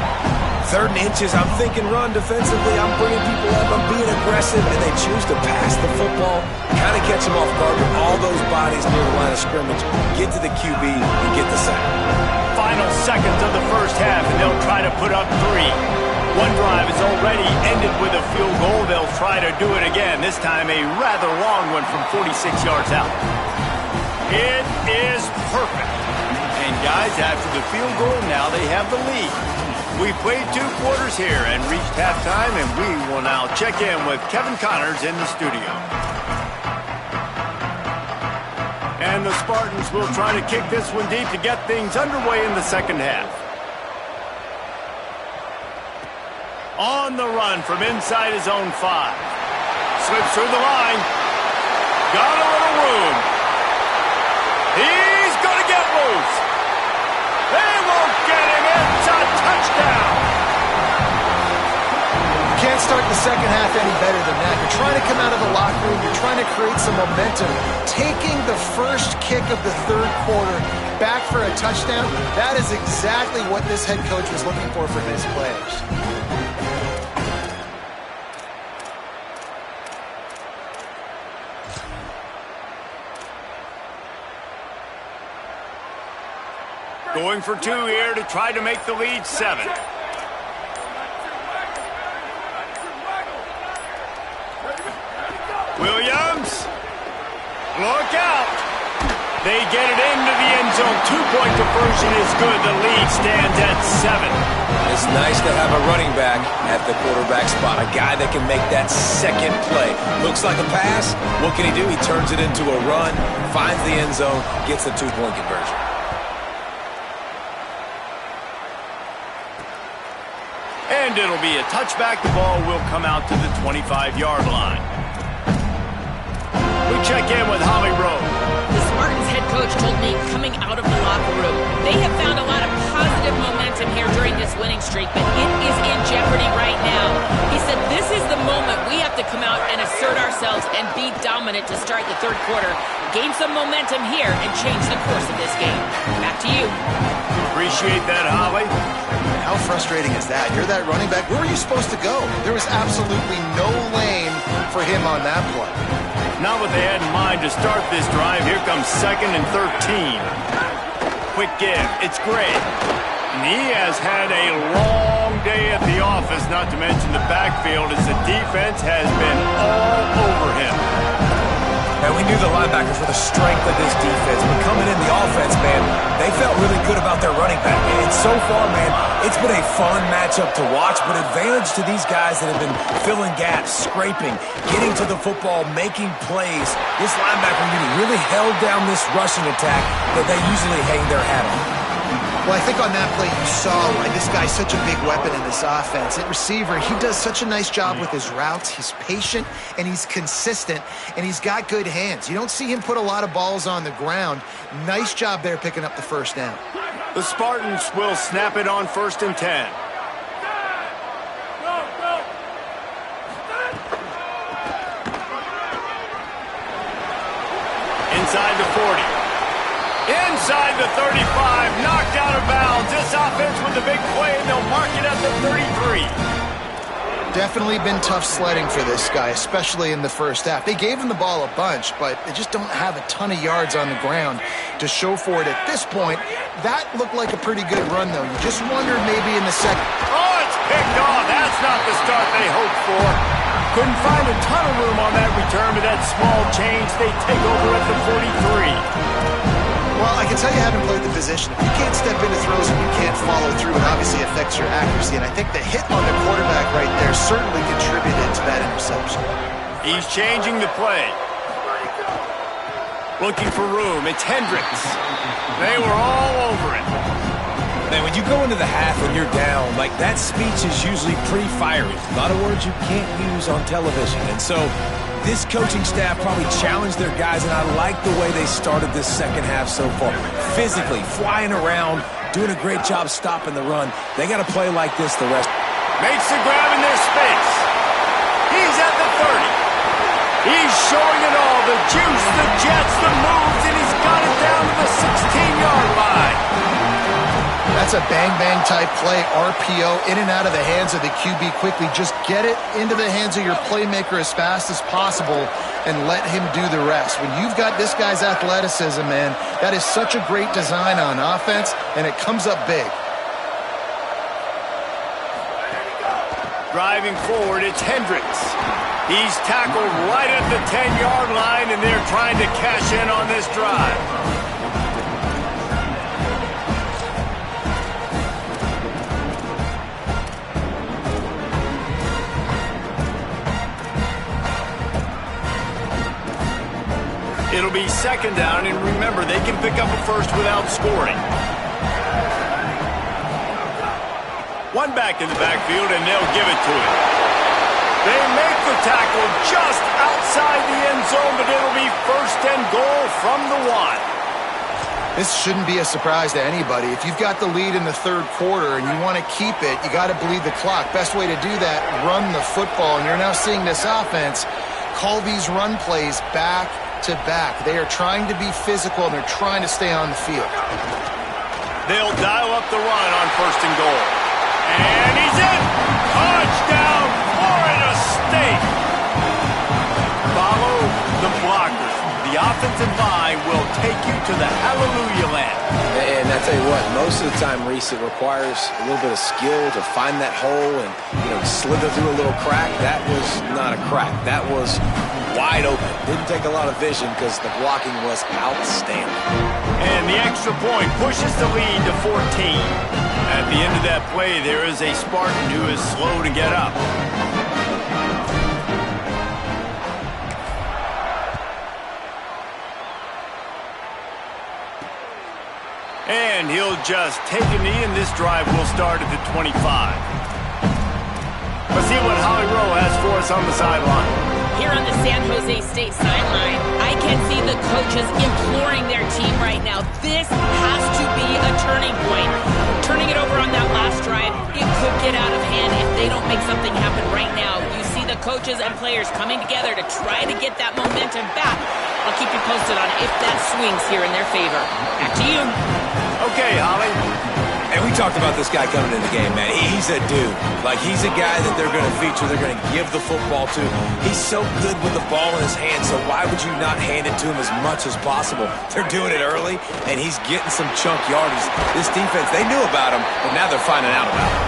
3rd and inches, I'm thinking run defensively. I'm bringing people up. I'm being aggressive, and they choose to pass the football. Kind of catch them off guard with all those bodies near the line of scrimmage. Get to the QB and get the sack. Final seconds of the first half, and they'll try to put up 3. One drive is already ended with a field goal. They'll try to do it again, this time a rather long one from 46 yards out. It is perfect. And guys, after the field goal, now they have the lead. We played 2 quarters here and reached halftime, and we will now check in with Kevin Connors in the studio. And the Spartans will try to kick this one deep to get things underway in the second half. On the run from inside his own 5. Slips through the line. Got a little room. He's going to get loose. They won't get him. It's a touchdown. Can't start the second half any better than that. You're trying to come out of the locker room. You're trying to create some momentum. Taking the first kick of the 3rd quarter back for a touchdown, that is exactly what this head coach was looking for his players. Going for 2 here to try to make the lead 7. Williams, look out. They get it into the end zone. 2-point conversion is good. The lead stands at 7. It's nice to have a running back at the quarterback spot, a guy that can make that second play. Looks like a pass. What can he do? He turns it into a run, finds the end zone, gets the 2-point conversion. And it'll be a touchback. The ball will come out to the 25-yard line. We check in with Holly Rowe. The Spartans head coach told me coming out of the locker room, they have found a lot of positive momentum here during this winning streak, but it is in jeopardy right now. He said this is the moment we have to come out and assert ourselves and be dominant to start the 3rd quarter, gain some momentum here, and change the course of this game. Back to you. Appreciate that, Holly. How frustrating is that? You're that running back. Where were you supposed to go? There was absolutely no lane for him on that play. Not what they had in mind to start this drive. Here comes 2nd and 13. Quick give. It's Gray. And he has had a long day at the office, not to mention the backfield, as the defense has been all over him. And we knew the linebackers were the strength of this defense, but coming in the offense, man, they felt really good about their running back. And so far, man, it's been a fun matchup to watch, but advantage to these guys that have been filling gaps, scraping, getting to the football, making plays. This linebacker unit really held down this rushing attack that they usually hang their hat on. Well, I think on that play you saw why this guy's such a big weapon in this offense. At receiver, he does such a nice job with his routes. He's patient, and he's consistent, and he's got good hands. You don't see him put a lot of balls on the ground. Nice job there picking up the first down. The Spartans will snap it on 1st and 10. Inside the 40. Inside the 35, knocked out of bounds. This offense with the big play, and they'll mark it at the 33. Definitely been tough sledding for this guy, especially in the first half. They gave him the ball a bunch, but they just don't have a ton of yards on the ground to show for it at this point. That looked like a pretty good run, though. You just wondered maybe in the second. Oh, it's picked off. That's not the start they hoped for. Couldn't find a ton of room on that return, but that small change, they take over at the 43. Well, I can tell you haven't played the position. If you can't step into throws and you can't follow through, it obviously affects your accuracy. And I think the hit on the quarterback right there certainly contributed to that interception. He's changing the play. Looking for room. It's Hendricks. They were all over it. Man, when you go into the half and you're down, like that speech is usually pretty fiery. A lot of words you can't use on television. And so this coaching staff probably challenged their guys, and I like the way they started this second half so far. Physically, flying around, doing a great job stopping the run. They got to play like this the rest. Makes the grab in their space. He's at the 30. He's showing it all. The juice, the jets, the moves, and he's got it down to the 16-yard line. That's a bang-bang type play, RPO, in and out of the hands of the QB quickly. Just get it into the hands of your playmaker as fast as possible and let him do the rest. When you've got this guy's athleticism, man, that is such a great design on offense, and it comes up big. Driving forward, it's Hendricks. He's tackled right at the 10-yard line, and they're trying to cash in on this drive. It'll be 2nd down, and remember, they can pick up a first without scoring. One back in the backfield, and they'll give it to him. They make the tackle just outside the end zone, but it'll be 1st and goal from the 1. This shouldn't be a surprise to anybody. If you've got the lead in the 3rd quarter and you want to keep it, you got to bleed the clock. Best way to do that, run the football. And you're now seeing this offense call these run plays back to back. They are trying to be physical, and they're trying to stay on the field. They'll dial up the run on 1st and goal. And he's in! Touchdown, Florida State! Follow the blockers. The offensive line will take you to the hallelujah land. And I tell you what, most of the time, Reese, it requires a little bit of skill to find that hole and, slither through a little crack. That was not a crack. That was wide open. Didn't take a lot of vision because the blocking was outstanding. And the extra point pushes the lead to 14. At the end of that play, there is a Spartan who is slow to get up. And he'll just take a knee, and this drive will start at the 25. Let's see what Holly Rowe has for us on the sideline. Here on the San Jose State sideline, I can see the coaches imploring their team right now. This has to be a turning point. Turning it over on that last drive, it could get out of hand if they don't make something happen right now. You see the coaches and players coming together to try to get that momentum back. I'll keep you posted on if that swings here in their favor. Back to you. Okay, Holly. And we talked about this guy coming in the game, man. He's a dude. Like, he's a guy that they're going to feature, they're going to give the football to. He's so good with the ball in his hand, so why would you not hand it to him as much as possible? They're doing it early, and he's getting some chunk yardage. This defense, they knew about him, but now they're finding out about him.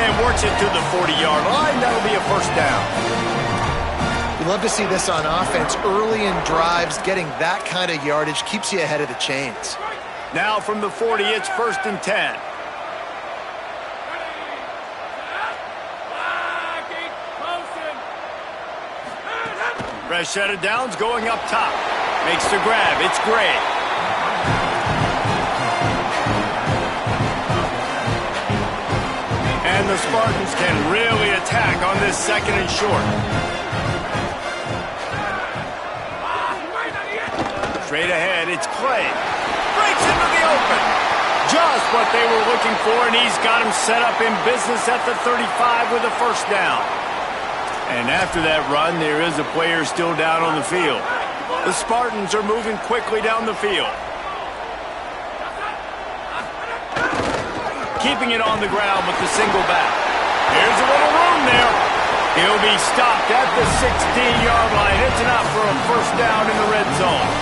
And works it to the 40-yard line. That'll be a 1st down. love to see this on offense. Early in drives, getting that kind of yardage keeps you ahead of the chains. Now from the 40, it's 1st and 10. Fresh set of downs going up top. Makes the grab. It's Gray. And the Spartans can really attack on this 2nd and short. Straight ahead, it's Clay. Breaks into the open. Just what they were looking for, and he's got him set up in business at the 35 with a 1st down. And after that run, there is a player still down on the field. The Spartans are moving quickly down the field. Keeping it on the ground with the single back. Here's a little room there. He'll be stopped at the 16-yard line. It's enough for a 1st down in the red zone.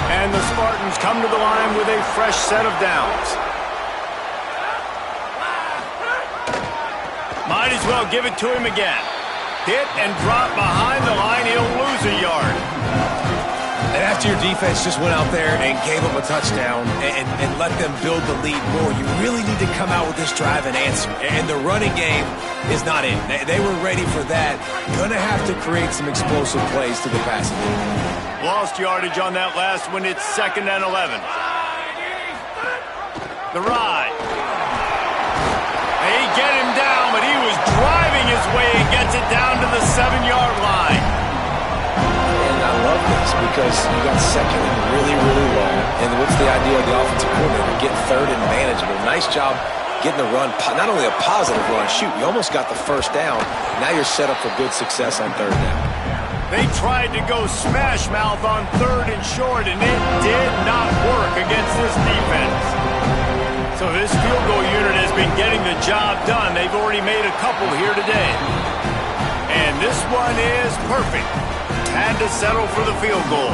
And the Spartans come to the line with a fresh set of downs. Might as well give it to him again. Hit and drop behind the line. He'll lose a yard. And after your defense just went out there and gave them a touchdown and let them build the lead more, you really need to come out with this drive and answer. And the running game is not in. They were ready for that. Going to have to create some explosive plays to the passing game. Lost yardage on that last one. It's 2nd and 11. The ride. They get him down, but he was driving his way and gets it down to the 7-yard line. And I love this because you got 2nd and really, really long. And what's the idea of the offensive coordinator? Get 3rd and manageable. Nice job getting the run, not only a positive run, shoot, you almost got the 1st down. Now you're set up for good success on 3rd down. They tried to go smash mouth on 3rd and short, and it did not work against this defense. So this field goal unit has been getting the job done. They've already made a couple here today. And this one is perfect. Had to settle for the field goal.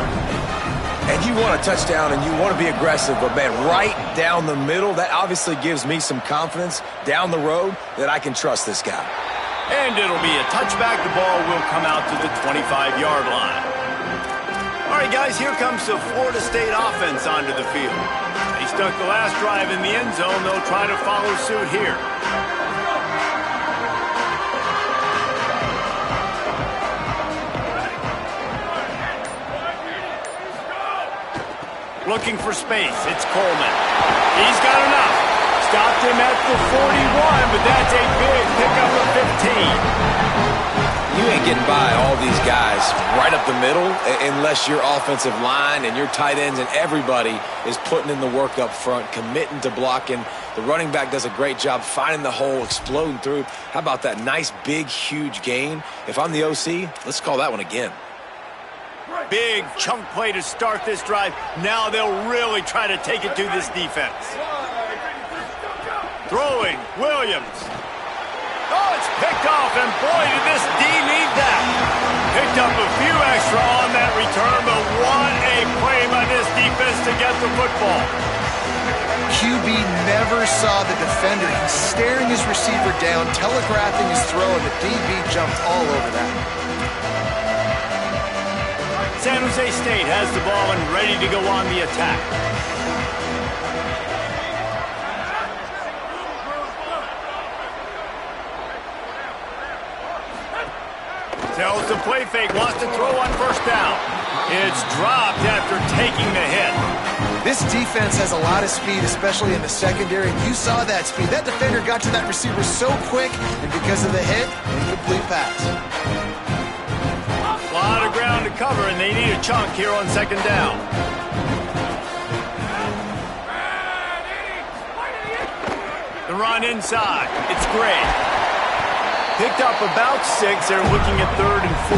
And you want a touchdown and you want to be aggressive, but man, right down the middle, that obviously gives me some confidence down the road that I can trust this guy. And it'll be a touchback. The ball will come out to the 25-yard line. All right, guys, here comes the Florida State offense onto the field. They stuck the last drive in the end zone. They'll try to follow suit here. Looking for space. It's Coleman. He's got enough. Stopped him at the 41, but that's a big pickup of 15. You ain't getting by all these guys right up the middle unless your offensive line and your tight ends and everybody is putting in the work up front, committing to blocking. The running back does a great job finding the hole, exploding through. How about that nice, big, huge gain? If I'm the OC, let's call that one again. Big chunk play to start this drive. Now they'll really try to take it to this defense. Throwing, Williams. Oh, it's picked off, and boy, did this D need that. Picked up a few extra on that return, but what a play by this defense to get the football. QB never saw the defender. He's staring his receiver down, telegraphing his throw, and the DB jumped all over that. San Jose State has the ball and ready to go on the attack. Tells the play fake, wants to throw on 1st down. It's dropped after taking the hit. This defense has a lot of speed, especially in the secondary. You saw that speed. That defender got to that receiver so quick, and because of the hit, incomplete pass. A lot of ground to cover, and they need a chunk here on 2nd down. The run inside. It's Gray. Picked up about 6. They're looking at 3rd and 4.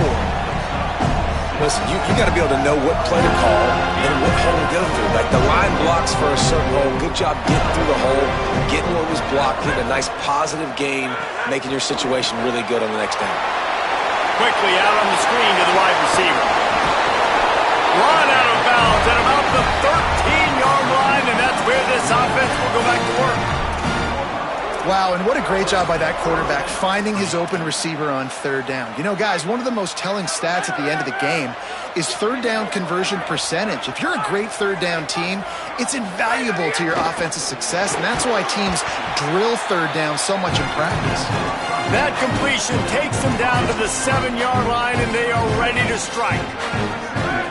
Listen, you got to be able to know what play to call and what hole to go through. Like the line blocks for a certain hole. Good job getting through the hole, getting what was blocked, getting a nice positive gain, making your situation really good on the next down. Quickly out on the screen to the wide receiver. Run out of bounds at about the 13-yard line, and that's where this offense will go back to work. Wow, and what a great job by that quarterback finding his open receiver on third down. You know, guys, one of the most telling stats at the end of the game is third down conversion percentage. If you're a great third down team, it's invaluable to your offensive success, and that's why teams drill third down so much in practice. That completion takes them down to the 7-yard line, and they are ready to strike.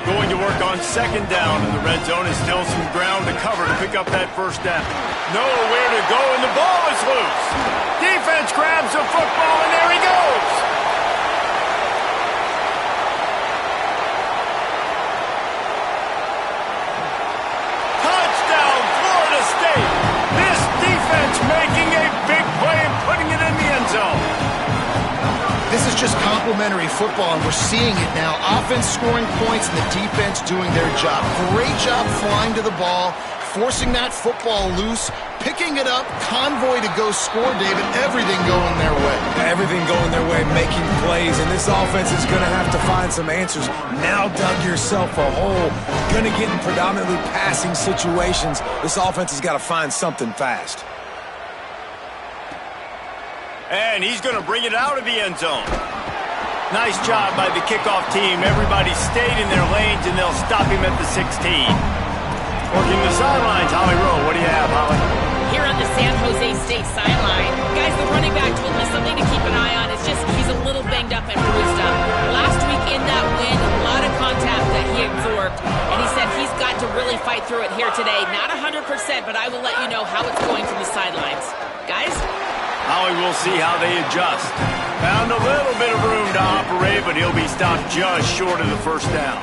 Going to work on second down in the red zone, and still some ground to cover to pick up that first down. Nowhere to go, and the ball is loose. Defense grabs the football, and there he goes. Touchdown, Florida State. This defense making a big play and putting it in the end zone. This is just complimentary football, and we're seeing it now. Offense scoring points and the defense doing their job. Great job flying to the ball, forcing that football loose, picking it up, convoy to go score, David. Everything going their way. Everything going their way, making plays, and this offense is going to have to find some answers. Now dug yourself a hole. Going to get in predominantly passing situations. This offense has got to find something fast. And he's going to bring it out of the end zone. Nice job by the kickoff team. Everybody stayed in their lanes, and they'll stop him at the 16. Working the sidelines, Holly Rowe. What do you have, Holly? Here on the San Jose State sideline, guys, the running back told me something to keep an eye on. It's just he's a little banged up and bruised up. Last week in that win, a lot of contact that he absorbed, and he said he's got to really fight through it here today. Not 100%, but I will let you know how it's going from the sidelines. Guys? Holly, we'll see how they adjust. Found a little bit of room to operate, but he'll be stopped just short of the first down.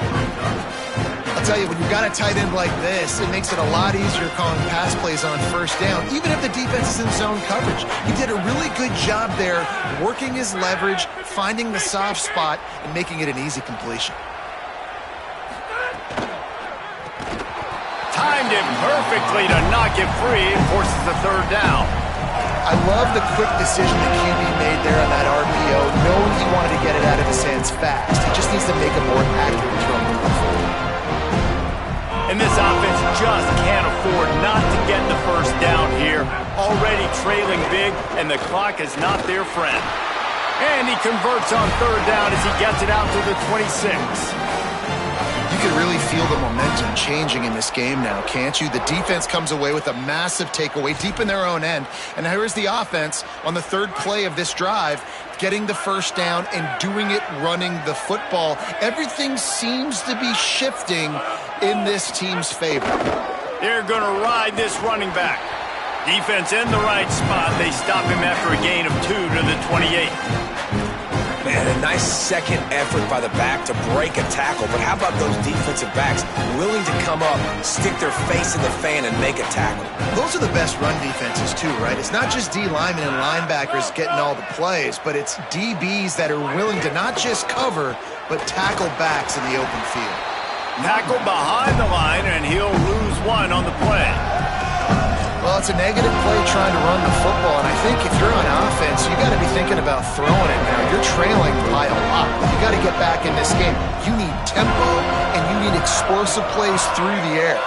I'll tell you, when you've got a tight end like this, it makes it a lot easier calling pass plays on first down, even if the defense is in zone coverage. He did a really good job there, working his leverage, finding the soft spot, and making it an easy completion. Timed it perfectly to knock it free and forces the third down. I love the quick decision the QB made there on that RPO, knowing he wanted to get it out of his hands fast. He just needs to make a more accurate throw moving forward. And this offense just can't afford not to get the first down here. Already trailing big, and the clock is not their friend. And he converts on third down as he gets it out to the 26. You can really feel the momentum changing in this game now, can't you? The defense comes away with a massive takeaway deep in their own end. And here is the offense on the third play of this drive, getting the first down and doing it running the football. Everything seems to be shifting in this team's favor. They're going to ride this running back. Defense in the right spot. They stop him after a gain of 2 to the 28. Man, a nice second effort by the back to break a tackle. But how about those defensive backs willing to come up, stick their face in the fan, and make a tackle? Those are the best run defenses, too, right? It's not just D linemen and linebackers getting all the plays, but it's DBs that are willing to not just cover, but tackle backs in the open field. Tackle behind the line, and he'll lose one on the play. Well, it's a negative play trying to run the football, and I think if you're on offense, you got to be thinking about throwing it now. You're trailing by a lot. You got to get back in this game. You need tempo, and you need explosive plays through the air.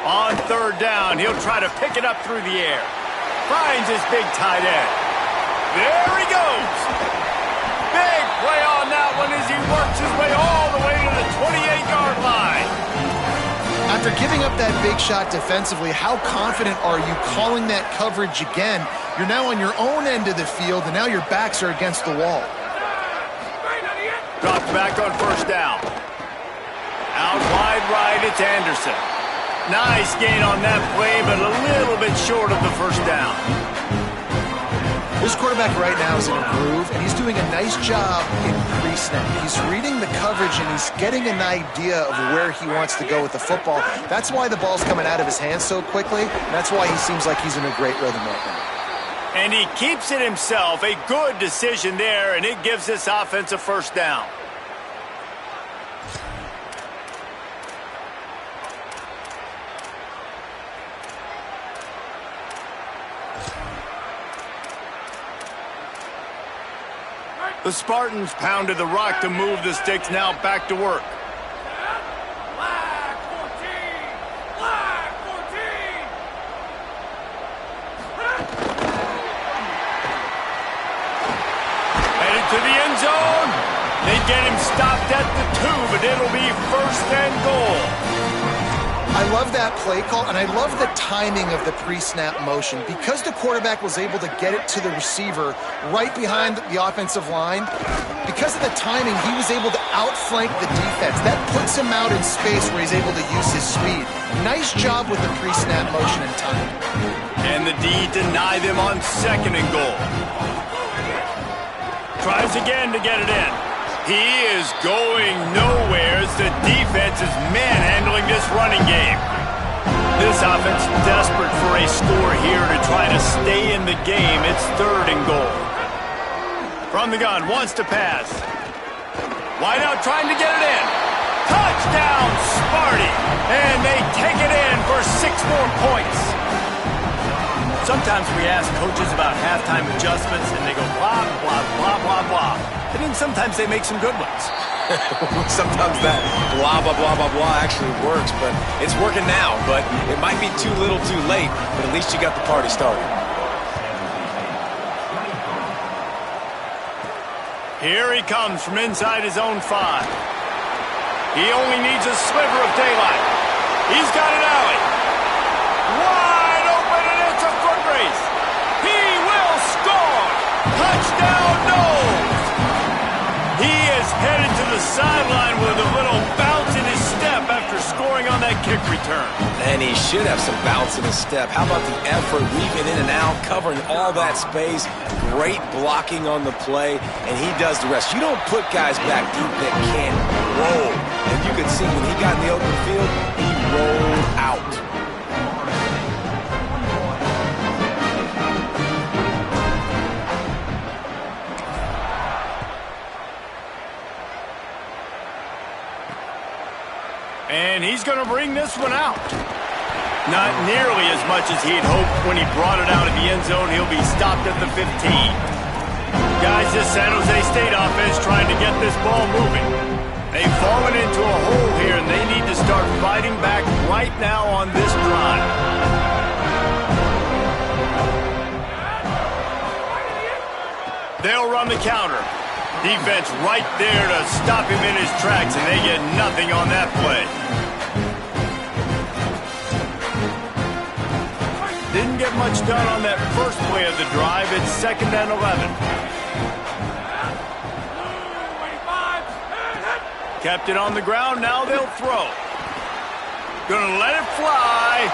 On third down, he'll try to pick it up through the air. Finds his big tight end. There he goes. Big play on that one as he works his way all the way to the 28-yard line. After giving up that big shot defensively, how confident are you calling that coverage again? You're now on your own end of the field, and now your backs are against the wall. Dropped back on first down. Out wide right, it's Anderson. Nice gain on that play, but a little bit short of the first down. This quarterback right now is in a groove, and he's doing a nice job in pre-snap. He's reading the coverage, and he's getting an idea of where he wants to go with the football. That's why the ball's coming out of his hands so quickly, and that's why he seems like he's in a great rhythm right now. And he keeps it himself. A good decision there, and it gives this offense a first down. The Spartans pounded the rock to move the sticks, now back to work. zone. They get him stopped at the 2, but it'll be 1st and goal. I love that play call, and I love the timing of the pre-snap motion. Because the quarterback was able to get it to the receiver right behind the offensive line, because of the timing, he was able to outflank the defense. That puts him out in space where he's able to use his speed. Nice job with the pre-snap motion and timing. And the D deny them on 2nd and goal. Tries again to get it in. He is going nowhere as the defense is manhandling this running game. This offense desperate for a score here to try to stay in the game. It's 3rd and goal. From the gun, wants to pass. Wide out trying to get it in. Touchdown, Sparty! And they take it in for 6 more points. Sometimes we ask coaches about halftime adjustments, and they go blah, blah, blah, blah, blah. And then sometimes they make some good ones. Sometimes that blah, blah, blah, blah, blah actually works, but it's working now. But it might be too little too late, but at least you got the party started. Here he comes from inside his own 5. He only needs a sliver of daylight. He's got an alley. Wide open, and it's a foot race. He will score. Touchdown, Knowles. He is headed to the sideline with a little bounce in his step after scoring on that kick return. And he should have some bounce in his step. How about the effort, weaving in and out, covering all that space, great blocking on the play, and he does the rest. You don't put guys back deep that can't roll. And you could see when he got in the open field, he rolled out. And he's going to bring this one out. Not nearly as much as he'd hoped when he brought it out of the end zone. He'll be stopped at the 15. Guys, this San Jose State offense trying to get this ball moving. They've fallen into a hole here, and they need to start fighting back right now on this drive. They'll run the counter. Defense right there to stop him in his tracks, and they get nothing on that play. Didn't get much done on that first play of the drive. It's 2nd and 11. Kept it on the ground. Now they'll throw. Gonna let it fly.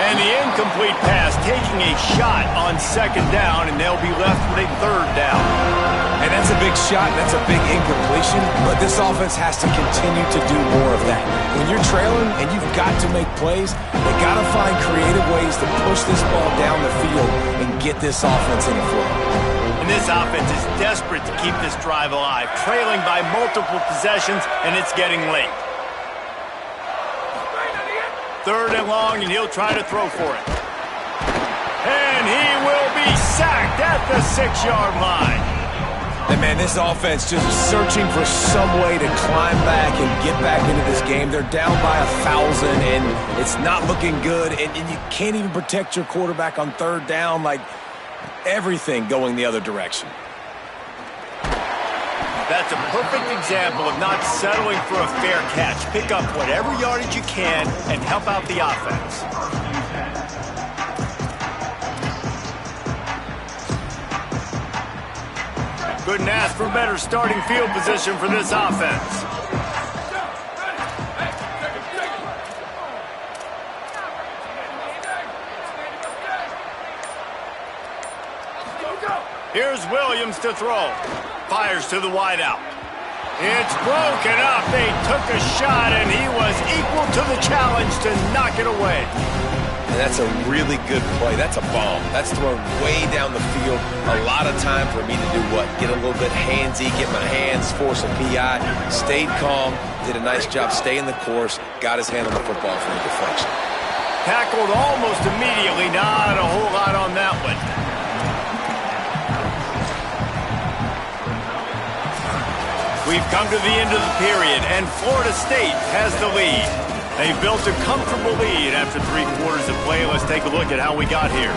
And the incomplete pass taking a shot on 2nd down, and they'll be left with a 3rd down. And that's a big shot, that's a big incompletion, but this offense has to continue to do more of that. When you're trailing and you've got to make plays, they got to find creative ways to push this ball down the field and get this offense in a flow. And this offense is desperate to keep this drive alive, trailing by multiple possessions, and it's getting late. 3rd and long, and he'll try to throw for it. And he will be sacked at the 6-yard line. And man, this offense just searching for some way to climb back and get back into this game. They're down by 1,000, and it's not looking good. And you can't even protect your quarterback on 3rd down. Like, everything going the other direction. That's a perfect example of not settling for a fair catch. Pick up whatever yardage you can and help out the offense. Couldn't ask for better starting field position for this offense. Here's Williams to throw. Fires to the wideout. It's broken up. They took a shot, and he was equal to the challenge to knock it away. And that's a really good play. That's a bomb. That's thrown way down the field. A lot of time for me to do what? Get a little bit handsy, get my hands, force a PI. Stayed calm, did a nice job staying the course, got his hand on the football for the deflection. Tackled almost immediately. Not a whole lot on that one. We've come to the end of the period, and Florida State has the lead. They've built a comfortable lead after 3 quarters of play. Let's take a look at how we got here.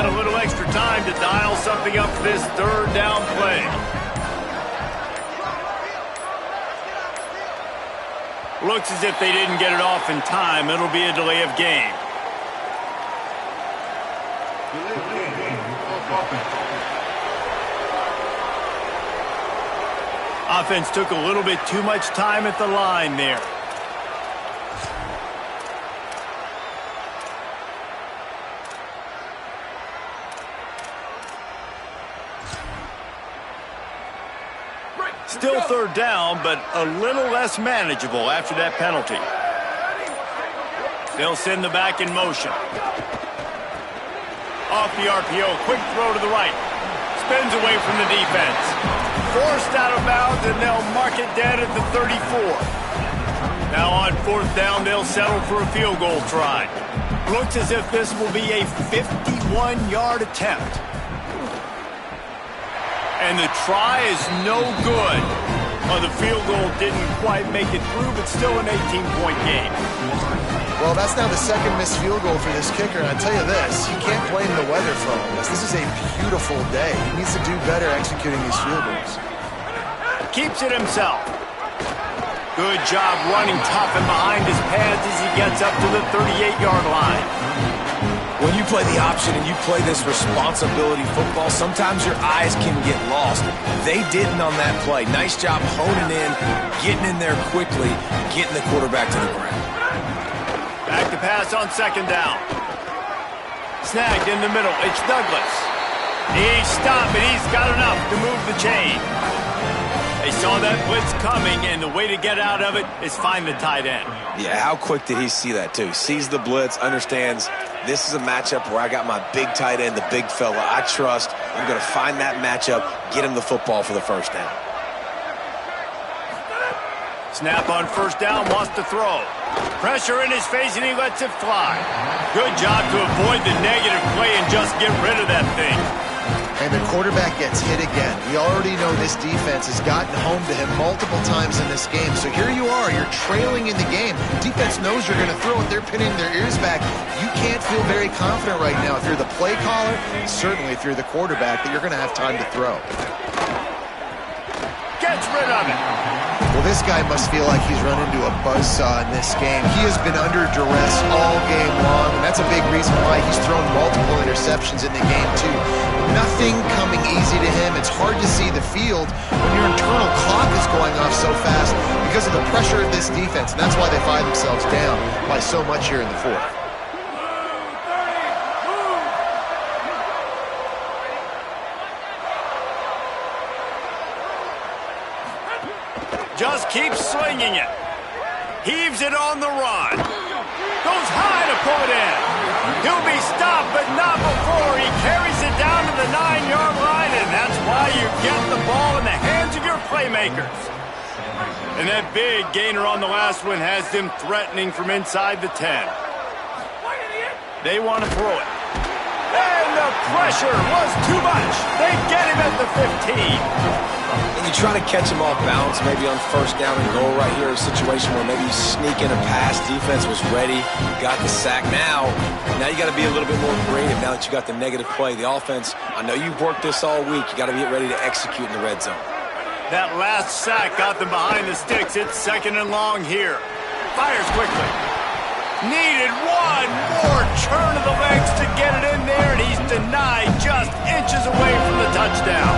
got a little extra time to dial something up for this third down play. Looks as if they didn't get it off in time. It'll be a delay of game. Offense took a little bit too much time at the line there. Still third down, but a little less manageable after that penalty. They'll send the back in motion. Off the RPO, quick throw to the right. Spins away from the defense. Forced out of bounds, and they'll mark it dead at the 34. Now on fourth down, they'll settle for a field goal try. Looks as if this will be a 51-yard attempt. And the try is no good. The field goal didn't quite make it through, but still an 18-point game. Well, that's now the second missed field goal for this kicker, and I tell you this, you can't blame the weather for all this. This is a beautiful day. He needs to do better executing these field goals. Keeps it himself. Good job running tough and behind his pads as he gets up to the 38-yard line. When you play the option and you play this responsibility football, sometimes your eyes can get lost. They didn't on that play. Nice job honing in, getting in there quickly, getting the quarterback to the ground. Back to pass on second down. Snagged in the middle. It's Douglas. He's stopped, and he's got enough to move the chain. They saw that blitz coming, and the way to get out of it is find the tight end. Yeah, how quick did he see that, too? He sees the blitz, understands this is a matchup where I got my big tight end, the big fella I trust. I'm going to find that matchup, get him the football for the first down. Snap on first down, wants to throw. Pressure in his face, and he lets it fly. Good job to avoid the negative play and just get rid of that thing. And the quarterback gets hit again. We already know this defense has gotten home to him multiple times in this game. So here you are, you're trailing in the game. Defense knows you're going to throw it. They're pinning their ears back. You can't feel very confident right now if you're the play caller, certainly if you're the quarterback, that you're going to have time to throw. Gets rid of it. Well, this guy must feel like he's run into a buzzsaw in this game. He has been under duress all game long, and that's a big reason why he's thrown multiple interceptions in the game, too. Nothing coming easy to him. It's hard to see the field when your internal clock is going off so fast because of the pressure of this defense, and that's why they find themselves down by so much here in the fourth. Just keeps slinging it. Heaves it on the run. Goes high to pull it in. He'll be stopped, but not before. He carries it down to the 9-yard line, and that's why you get the ball in the hands of your playmakers. And that big gainer on the last one has them threatening from inside the 10. They want to throw it. And the pressure was too much. They get him at the 15. And you try to catch him off balance, maybe on first down and goal right here, a situation where maybe you sneak in a pass, defense was ready, got the sack. Now you got to be a little bit more creative now that you got the negative play. The offense, I know you've worked this all week. You got to get ready to execute in the red zone. That last sack got them behind the sticks. It's second and long here. Fires quickly. Needed one more turn of the legs to get it in there, and he's denied just inches away from the touchdown.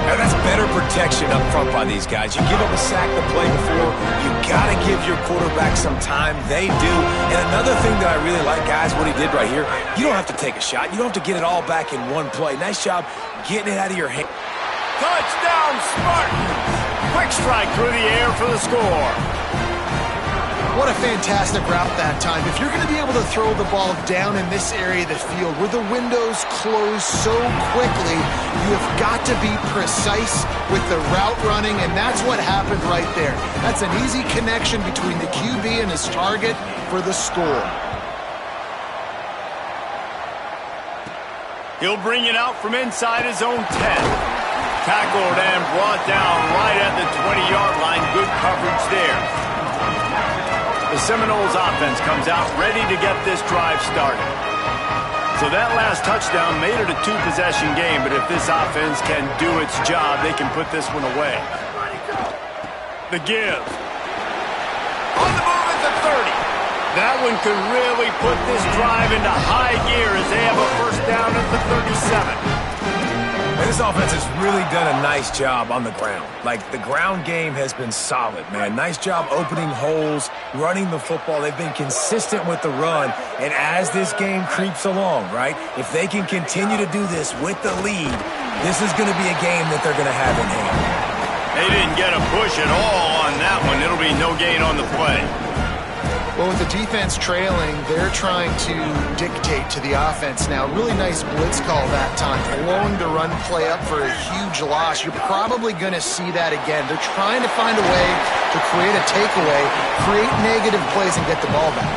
Now that's better protection up front by these guys. You give up a sack the play before, you got to give your quarterback some time. They do. And another thing that I really like, guys, what he did right here, you don't have to take a shot. You don't have to get it all back in one play. Nice job getting it out of your hand. Touchdown, Spartans! Quick strike through the air for the score. What a fantastic route that time. If you're going to be able to throw the ball down in this area of the field where the windows close so quickly, you have got to be precise with the route running, and that's what happened right there. That's an easy connection between the QB and his target for the score. He'll bring it out from inside his own 10. Tackled and brought down right at the 20-yard line. Good coverage there. The Seminoles offense comes out ready to get this drive started. So that last touchdown made it a two-possession game, but if this offense can do its job, they can put this one away. The give. On the move at the 30. That one could really put this drive into high gear as they have a first down at the 37. And this offense has really done a nice job on the ground. Like, the ground game has been solid, man. Nice job opening holes, running the football. They've been consistent with the run. And as this game creeps along, right, if they can continue to do this with the lead, this is going to be a game that they're going to have in hand. They didn't get a push at all on that one. It'll be no gain on the play. Well, with the defense trailing, they're trying to dictate to the offense now. Really nice blitz call that time. Blowing the run play up for a huge loss. You're probably going to see that again. They're trying to find a way to create a takeaway, create negative plays, and get the ball back.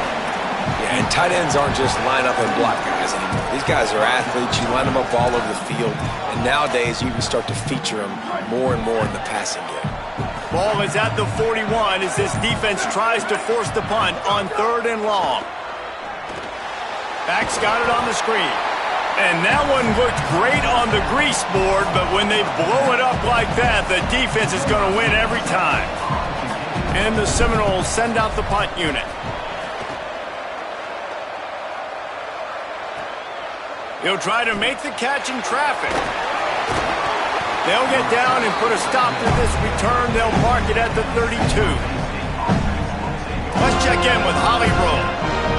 Yeah, and tight ends aren't just line up and block guys anymore. These guys are athletes. You line them up all over the field. And nowadays, you can start to feature them more and more in the passing game. Ball is at the 41 as this defense tries to force the punt on 3rd and long. Back's got it on the screen. And that one looked great on the grease board, but when they blow it up like that, the defense is going to win every time. And the Seminoles send out the punt unit. He'll try to make the catch in traffic. They'll get down and put a stop to this return. They'll mark it at the 32. Let's check in with Holly Rowe.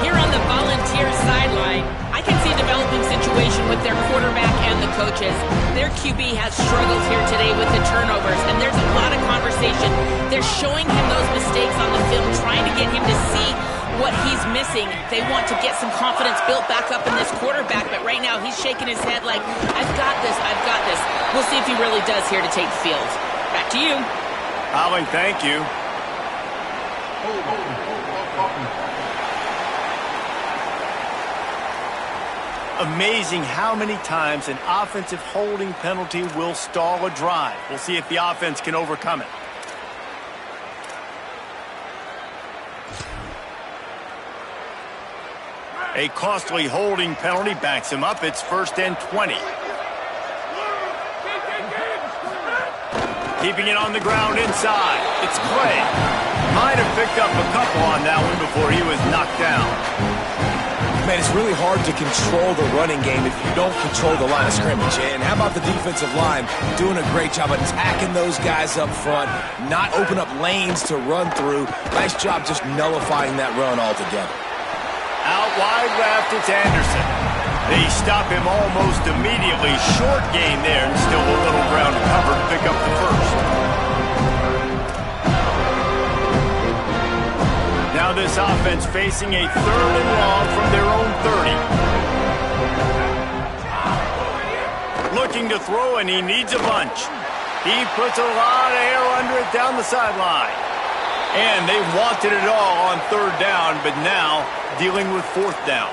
Here on the Volunteer sideline, I can see a developing situation with their quarterback and the coaches. Their QB has struggled here today with the turnovers, and there's a lot of conversation. They're showing him those mistakes on the film, trying to get him to see what he's missing. They want to get some confidence built back up in this quarterback, but right now he's shaking his head like, I've got this, I've got this. We'll see if he really does here to take the field. Back to you. Holly, thank you. Amazing how many times an offensive holding penalty will stall a drive. We'll see if the offense can overcome it. A costly holding penalty backs him up. It's 1st and 20. Keeping it on the ground inside. It's Clay. Might have picked up a couple on that one before he was knocked down. Man, it's really hard to control the running game if you don't control the line of scrimmage. And how about the defensive line doing a great job attacking those guys up front, not open up lanes to run through. Nice job just nullifying that run altogether. Out wide left, it's Anderson. They stop him almost immediately. Short gain there, and still a little ground to cover to pick up the first. Now this offense facing a 3rd and long from their own 30. Looking to throw, and he needs a bunch. He puts a lot of air under it down the sideline. And they wanted it all on 3rd down, but now dealing with 4th down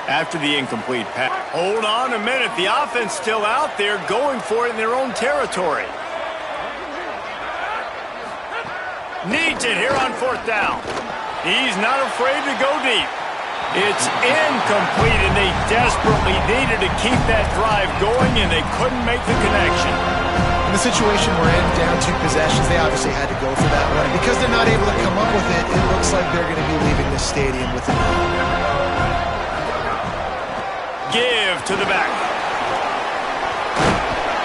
after the incomplete pass. Hold on a minute. The offense still out there going for it in their own territory. Needs it here on 4th down. He's not afraid to go deep. It's incomplete, and they desperately needed to keep that drive going, and they couldn't make the connection. In the situation we're in, down 2 possessions, they obviously had to go for that one. And because they're not able to come up with it, it looks like they're going to be leaving this stadium with it. Give to the back.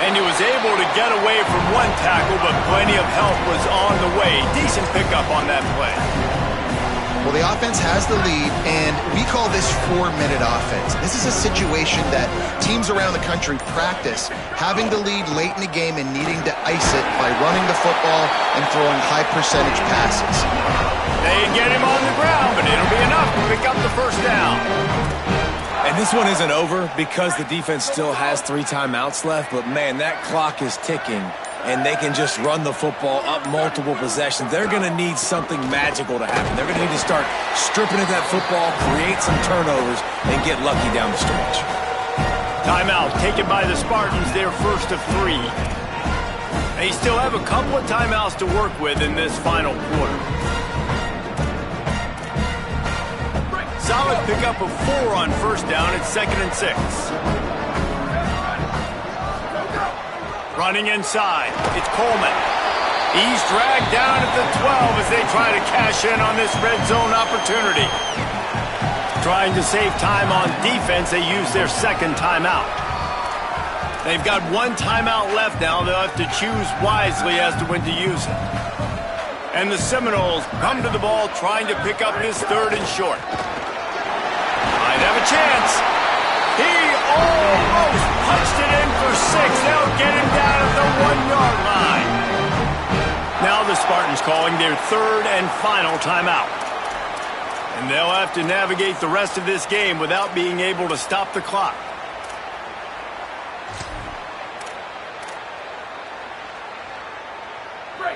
And he was able to get away from one tackle, but plenty of help was on the way. Decent pickup on that play. Well, the offense has the lead, and we call this 4-minute offense. This is a situation that teams around the country practice, having the lead late in the game and needing to ice it by running the football and throwing high-percentage passes. They get him on the ground, but it'll be enough to pick up the first down. And this one isn't over because the defense still has 3 timeouts left, but man, that clock is ticking. And they can just run the football up multiple possessions. They're going to need something magical to happen. They're going to need to start stripping at that football, create some turnovers, and get lucky down the stretch. Timeout taken by the Spartans, their first of 3. They still have a couple of timeouts to work with in this final quarter. solid pickup of 4 on first down at 2nd and 6. Running inside, it's Coleman. He's dragged down at the 12 as they try to cash in on this red zone opportunity. Trying to save time on defense, they use their second timeout. They've got 1 timeout left now. They'll have to choose wisely as to when to use it. And the Seminoles come to the ball trying to pick up this 3rd and short. Might have a chance. He almost punched it in for 6. They'll get him down at the 1-yard line. Now the Spartans calling their 3rd and final timeout. And they'll have to navigate the rest of this game without being able to stop the clock.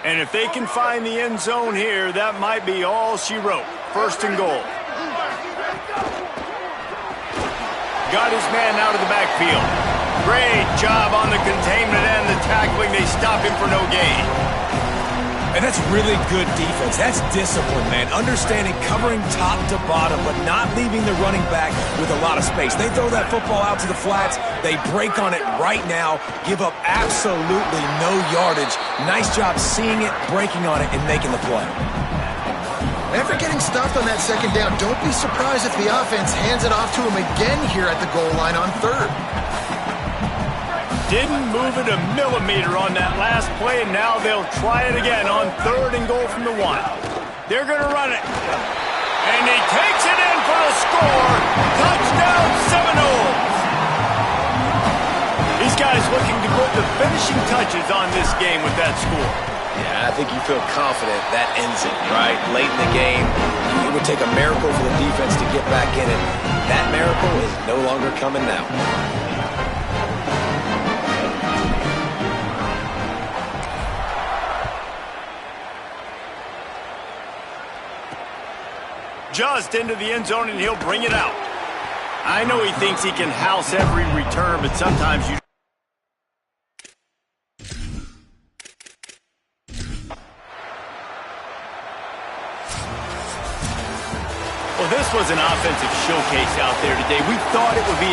And if they can find the end zone here, that might be all she wrote. 1st and goal. Got his man out of the backfield. Great job on the containment and the tackling. They stop him for no gain. And that's really good defense. That's discipline, man. Understanding covering top to bottom, but not leaving the running back with a lot of space. They throw that football out to the flats. They break on it right now, give up absolutely no yardage. Nice job seeing it, breaking on it, and making the play. After getting stuffed on that 2nd down, don't be surprised if the offense hands it off to him again here at the goal line on 3rd. Didn't move it a millimeter on that last play, and now they'll try it again on 3rd and goal from the 1. They're going to run it. And he takes it in for a score. Touchdown, Seminoles. These guys looking to put the finishing touches on this game with that score. Yeah, I think you feel confident that ends it, right? Late in the game, it would take a miracle for the defense to get back in it. That miracle is no longer coming now. Just into the end zone, and he'll bring it out. I know he thinks he can house every return, but sometimes you... Well, this was an offensive showcase out there today. We thought it would be a